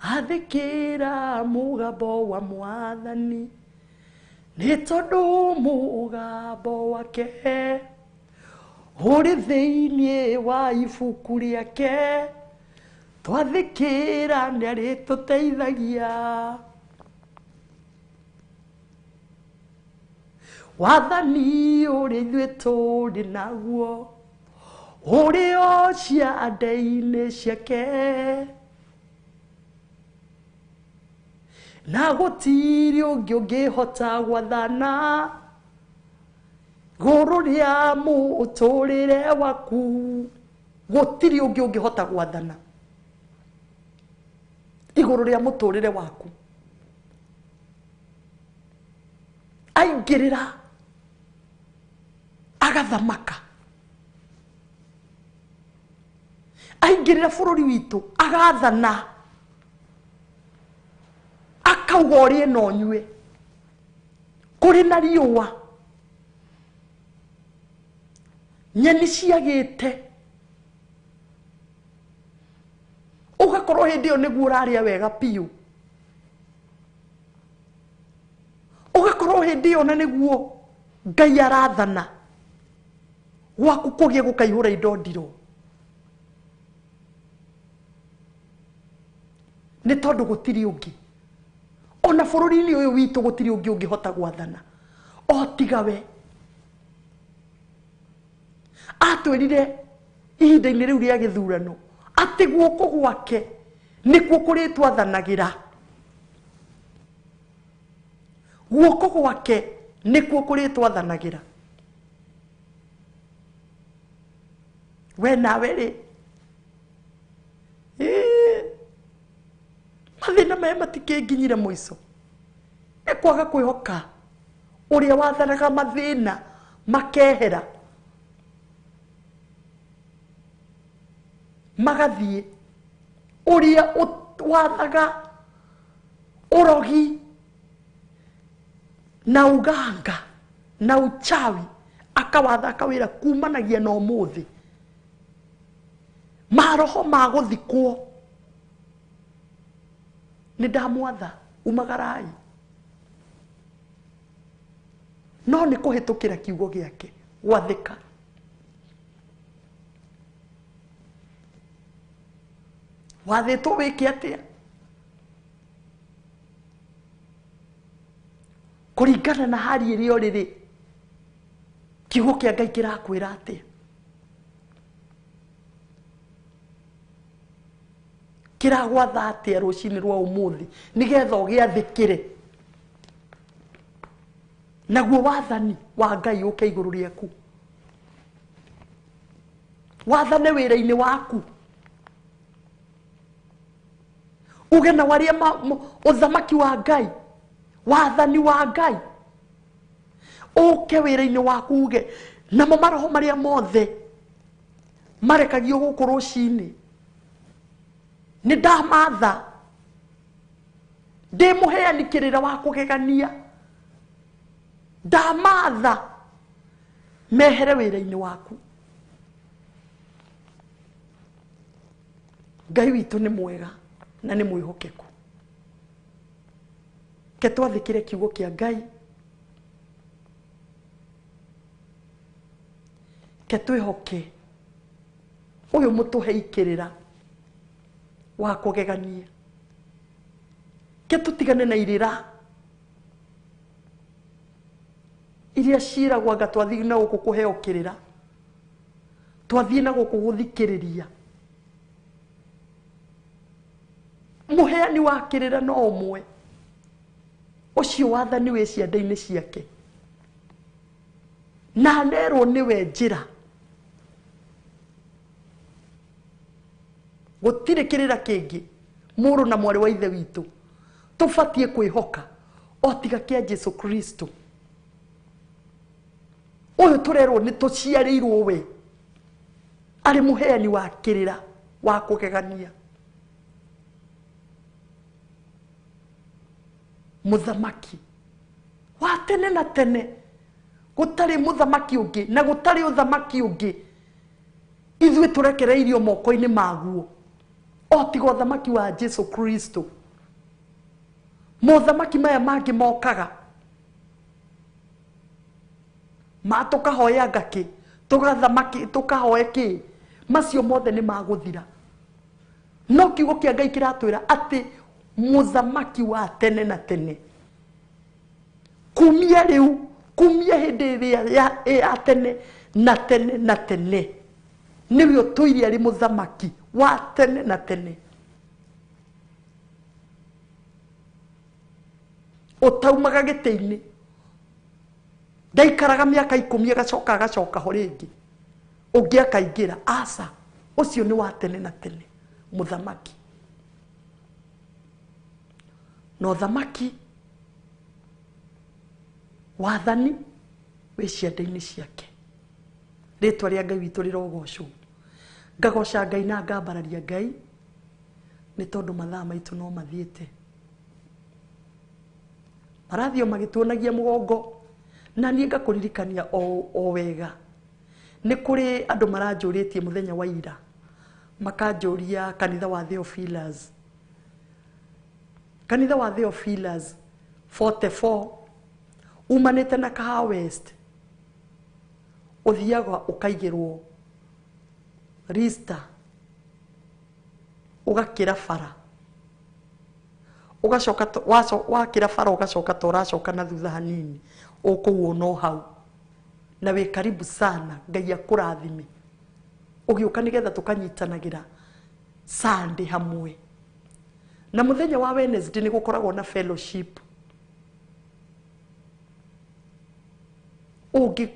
Athĩkĩra mũgambo wa Mwathani, nĩ tondũ mũgambo wake ũrĩ thĩinĩ wa ibuku rĩake. Twathĩkĩra nĩ arĩtũteithagia. Wathani ũrĩa ithuĩ tũrĩ naguo, ũrĩ o ciande-inĩ ciake. Na gũtirĩ ũngĩ ũngĩhota gwathana igũrũ rĩa mũtũrĩre waku. Gũtirĩ ũngĩ ũngĩhota gwathana igũrũ rĩa mũtũrĩre waku. Aingĩrĩra agathamaka. Aingĩrĩra bũrũri witũ agathana. Akauga ũrĩe na ũnyue. Kũrĩ na riũa, nyeni ciagĩte, ũgakorwo hĩndĩ ĩyo nĩguo ũrarĩa wega piũ. Ũgakorwo hĩndĩ ĩyo na nĩguo Ngai arathana gwaku kũgĩe gũkaihũra indo ndirũ. Nĩ tondũ gũtirĩ ũngĩ. Ona bũrũri-inĩ ũyũ witũ gũtirĩ ũngĩ ũngĩhota gwathana o tiga we. Atwĩrire ihinda-inĩ rĩu rĩa gĩthurano atĩ guoko gwake nĩkuo kũrĩtwathanagĩra. Guoko gwake nĩkuo kũrĩtwathanagĩra. We nawe rĩ, mathĩna maya matikĩnginyire mũico. Nĩ kwaga kwĩhoka ũrĩa wathanaga mathĩna makehera magathiĩ. Ũrĩa wathaga ũrogi na uganga na uchawi akawatha akawira kumanagia na umuthi maroho maguthikwo ni ndamwatha umagarai no ni kuhitukira kiugo giake gwathika wathitwo wiki atia kuringana na hali ĩrĩa ũrĩrĩ kiugo kĩa Ngai kĩrakwĩra atia kiragwatha atia rũcinĩ rwa ũmũthĩ nĩgetha ũgĩathĩkĩre naguo wathani wa Ngai ũke igũrũ rĩaku wathane wĩra-inĩ waku uge na waria ũthamaki wa Ngai wathani wa Ngai ũke wĩra-inĩ waku uge namo maroho marĩa mothe marekagio gũkũ rũcinĩ nĩ ndamatha ndĩ mũheani kĩrĩra wa kũgegania ndamatha mehere wĩra-inĩ waku Ngai witũ nĩ mwega na nĩ mwĩhokeku ke twathĩkĩre kiugo kĩa Ngai ke twĩhoke ũyũ mũtũhe ikĩrĩra wa kũgegania ke tũtigane na irĩra iria ciragwo anga twathiĩ na gũkũ kũheo kĩrĩra twathiĩ na gũkũ gũthikĩrĩria mũheani wa kĩrĩra no ũmwe ũcio wathani wĩ ciande-inĩ ciake na nerwo nĩwe njĩra gũtirĩ kĩrĩra kĩngĩ mũrũ na mwarĩ wa ithe witũ tũbatiĩ kwĩhoka o tiga kĩa Jesu Kristo ũyũ tũrerwo nĩ tũciarĩirwo we arĩ mũheani wa kĩrĩra wa kũgegania mũthamaki wa tene na tene gũtarĩ mũthamaki ũngĩ na gũtarĩ ũthamaki ũngĩ ithuĩ tũrekereirio moko-inĩ maguo o tiga ũthamaki wa Jesu Kristo mũthamaki maya mangĩ mokaga ma tũkahoya ngakĩ tũgathamaki tũkahoe kĩ macio mothe nĩ magũthira no kiugo kĩa Ngai kĩratwĩra atĩ mũthamaki wa tene na tene kumia rĩu kumia hĩndĩ ĩrĩa ya tene na tene na tene nĩwe ũtũire arĩ mũthamaki wa tene na tene ũtaumaga gĩtĩ-inĩ ndaikaraga mĩaka 10 agacoka ho rĩngĩ ũngĩ akaingĩra aca ũcio nĩ wa tene na tene mũthamaki no thamaki wathani wĩ ciande-inĩ ciake rĩtwa rĩa Ngai witũ rĩrogocwo ngagoca Ngai na ngambararia Ngai nĩ tondũ mathaa maitũ no mathiĩte marathio magĩtuonagia mũgongo na niĩ ngakũririkania o wega nĩ kũrĩ andũ maranjũrĩtie mũthenya wa ira makanjũria kanitha wa Theophilus kanitha wa Theophilus 44 umanĩte na Kaha West ũthiaga ũkaigĩrwo rista ũgakĩra bara ugacoka wakĩra bara ugacoka toracoka na thutha hanini ũkũu no hau na wĩ karibu sana Ngai akũrathime ũgĩũka nĩgetha tũkanyitanagĩra Sunday hamwe na mũthenya wa Wednesday nĩ gũkoragwo na fellowship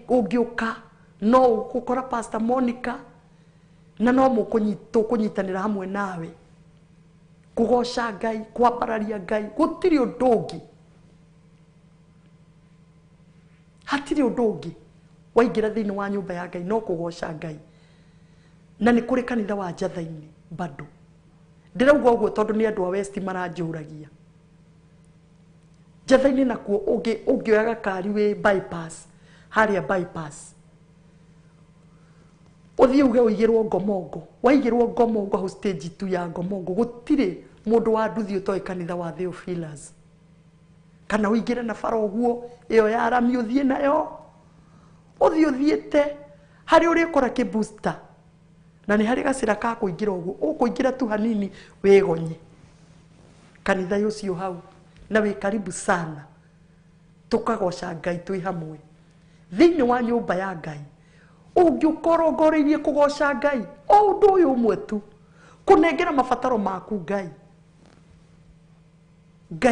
ũgĩũka no gũkora Pastor Monica na no mũkũnyitanĩra hamwe nawe kugoca Ngai kwambararia Ngai gũtirĩ ũndũ ũngĩ hatirĩ ũndũ ũngĩ waingĩra thĩinĩ wa nyũmba ya Ngai no kugoca Ngai na nĩ kũrĩ kanitha wa Njatha-inĩ bado ndĩrauga ũguo tondũ nĩ andũ a West maranjũragia Njatha-inĩ nakuo ũngĩoyaga kari wĩ bypass harĩa bypass ũthiĩ uge ũigĩrwo ngomongo waigĩrwo ngomongo hau stage 2 ya ngomongo gũtirĩ mũndũ wa nduthi ũtoĩ kanitha wa Theophilus kana ũingĩre na bara ũguo ĩyo ya rami ũthiĩ nayo ũthiĩte harĩ ũrĩkora kĩbooster na nĩ harĩ gacĩra ka kũingĩra ũguo ũkũingĩra tu hanini wĩgonye kanitha ũcio hau na wĩ karibu sana tukagoca Ngai twĩ hamwe thĩinĩ wa nyũmba ya Ngai ũngĩũkorongoreirie kũgoca Ngai o ũndũ ũyũ ũmwe tu kũnengera mabataro maku Ngai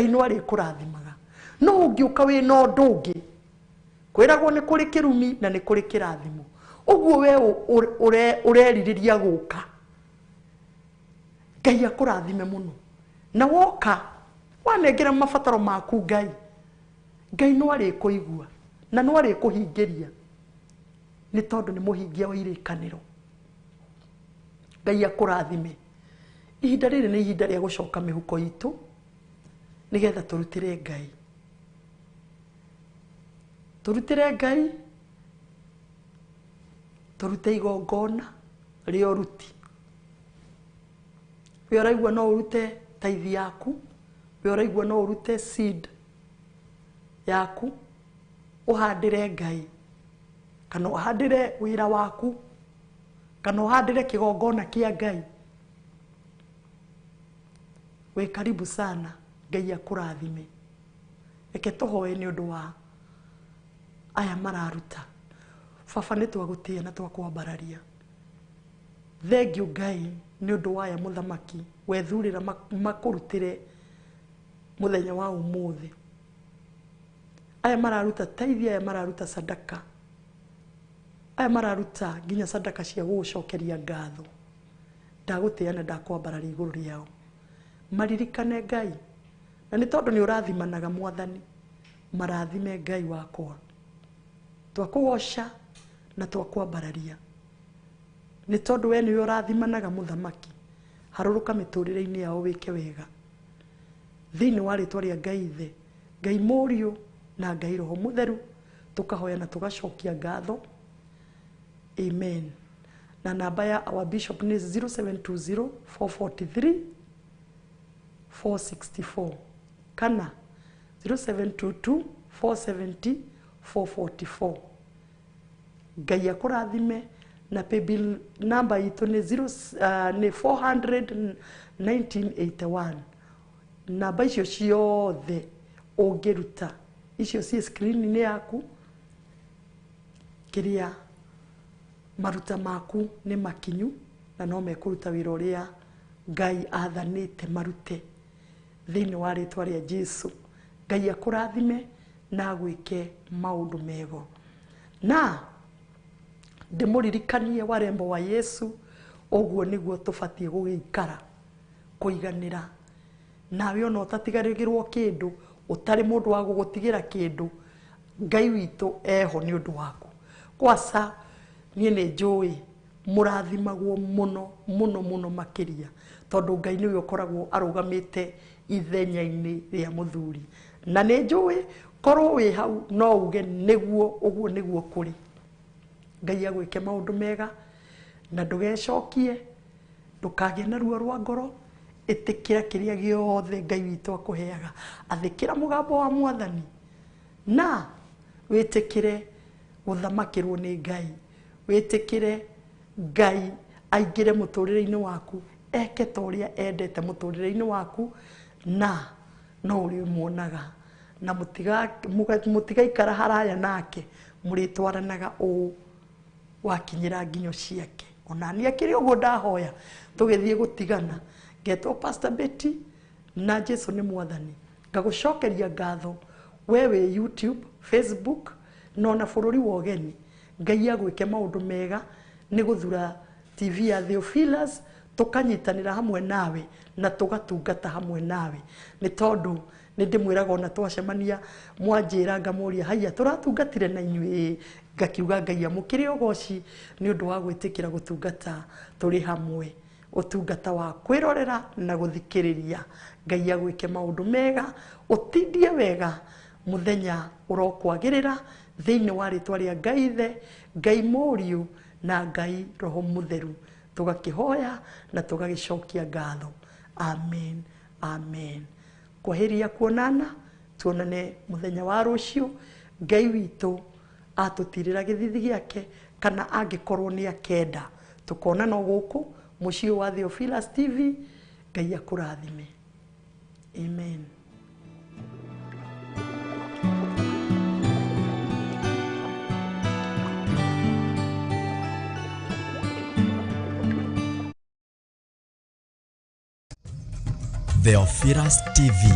no arĩkũrathimaga no ũngĩũka wĩ na ũndũ ũngĩ kwĩragwo nĩ kũrĩ kĩrumi na nĩ kũrĩ kĩrathimo ũguo we ũrerirĩria gũũka Ngai akũrathime mũno na woka wanengera mabataro maku Ngai no arĩkũigua na no arĩkũhingĩria nĩ tondũ nĩ mũhingia wa irĩkanĩro Ngai akũrathime ihinda rĩrĩ nĩ ihinda rĩa gũcoka mĩhuko itũ nĩgetha tũrutĩre Ngai tũrute igongona rĩa ũruti we ũraigua no ũrute tithe yaku we ũraigua no ũrute seed yaku ũhandĩre Ngai kana ũhandĩre wĩra waku kana ũhandĩre kĩgongona kĩa Ngai we karibu sana Ngai akũrathime reke tũhoe nĩ ũndũ wa aya mararuta baba nĩ twagũtĩĩa na twakwambararia thengio Ngai nĩ ũndũ wa aya mũthamaki wethurĩra makũrutĩre mũthenya wa ũmũthĩ aya mararuta tithe aya mararuta sadaka aya mararuta nginya sadaka cia gũcokeria ngatho ndagũtĩĩa na ndakwambararia igũrũ rĩao maririkane Ngai na nĩ tondũ nĩ ũrathimanaga Mwathani marathime Ngai wakwa twakũgoca na twakwambararia nĩ tondũ we nĩwe ũrathimanaga mũthamaki harũrũka mĩtũrĩre-inĩ yao wĩke wega thĩinĩ wa rĩtwa rĩa Ngai Ithe Ngai Mũriũ na Ngai Roho Mũtheru tukahoya na tugacokia ngatho amen na namba ya our bishop ni 0720 443 464 kana 0722 470 444 Ngai akũrathime na paybill number itu ni 400 1981 namba icio ciothe ũngĩruta icio ci screen-inĩ yaku kiria maruta maku nĩ makinyu na no mekũruta wĩra ũrĩa Ngai athanĩte marute thĩinĩ wa rĩtwa rĩa Jesu Ngai akũrathime na gwĩke maũndũ mego na ndĩmũririkanie warembo wa Yesu ũguo nĩguo tũbatie gũgĩikara kũiganĩra nawe ona ũtatigarĩrwo kĩndũ ũtarĩ mũndũ wa gũgũtigĩra kĩndũ Ngai witũ eho nĩ ũndũ waku kwaca niĩ nĩ njũĩ mũrathimagwo mũno mũno mũno makĩria tondũ Ngai nĩwe ũkoragwo arũgamĩte ithenya-inĩ rĩa mũthuri na nĩ njũĩ korwo wĩ hau no uge nĩguo ũguo nĩguo kũrĩ Ngai agwĩke maũndũ mega na ndũgecokie ndũkagĩe na ruo rwa ngoro ĩtĩkĩra kĩrĩa gĩothe Ngai witũ akũheaga athĩkĩra mũgambo wa Mwathani na wĩtĩkĩre gũthamakĩrwo nĩ Ngai wĩtĩkĩre Ngai aingĩre mũtũrĩre-inĩ waku eke ta ũrĩa endete mũtũrĩre-inĩ waku na no ũrĩmuonaga na mũtigaikara haraya nake mũrĩtwaranaga ũũ wakinyĩra nginyo ciake ona niĩ akĩrĩ ũguo ndahoya tũgĩthiĩ gũtigana ngetwo Pastor Betty na Jesu nĩ Mwathani ngagũcokeria ngatho we wĩ YouTube Facebook no na bũrũri wa ũgeni Ngai agwĩke maũndũ mega nĩ gũthura TV ya Theophilus tukanyitanĩra hamwe nawe na tugatungata hamwe nawe nĩ tondũ nĩ ndĩmwĩraga ona twacemania mwanjĩra ngamũria haiya tũratungatire na inyuĩ ngakiuga Ngai amũkĩre ũgoci nĩ ũndũ wa gwĩtĩkĩra gũtungata tũrĩ hamwe ũtungata wa kwĩrorera na gũthikĩrĩria. Ngai agwĩke maũndũ mega, ũtindie wega mũthenya ũrokwagĩrĩra thĩinĩ wa rĩtwa rĩa Ngai Ithe, Ngai Mũriũ na Ngai Roho Mũtheru. Tũgakĩhoya na tũgagĩcokia ngatho. Amen, amen. Kwaheria kuonana, tuonane mũthenya wa rũciũ. Ngai witũ atũtirĩra gĩthithi gĩake, kana angĩkorwo nĩ akenda tũkonana gũkũ mũciĩ wa Theophilus TV. Ngai akũrathime. Amen. Theophilus TV,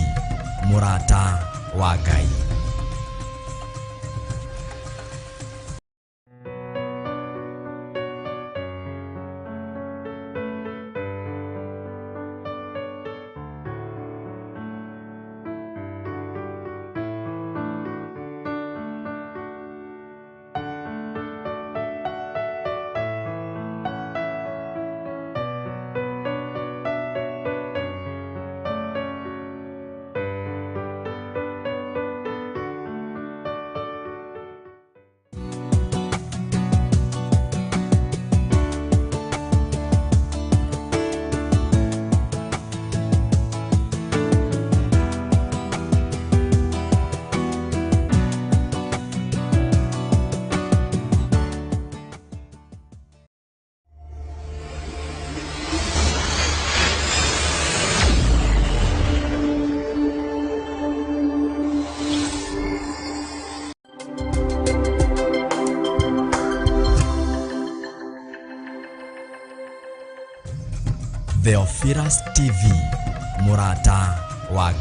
Mũrata wa Ngai. Theophilus TV, Mũrata wa Ngai.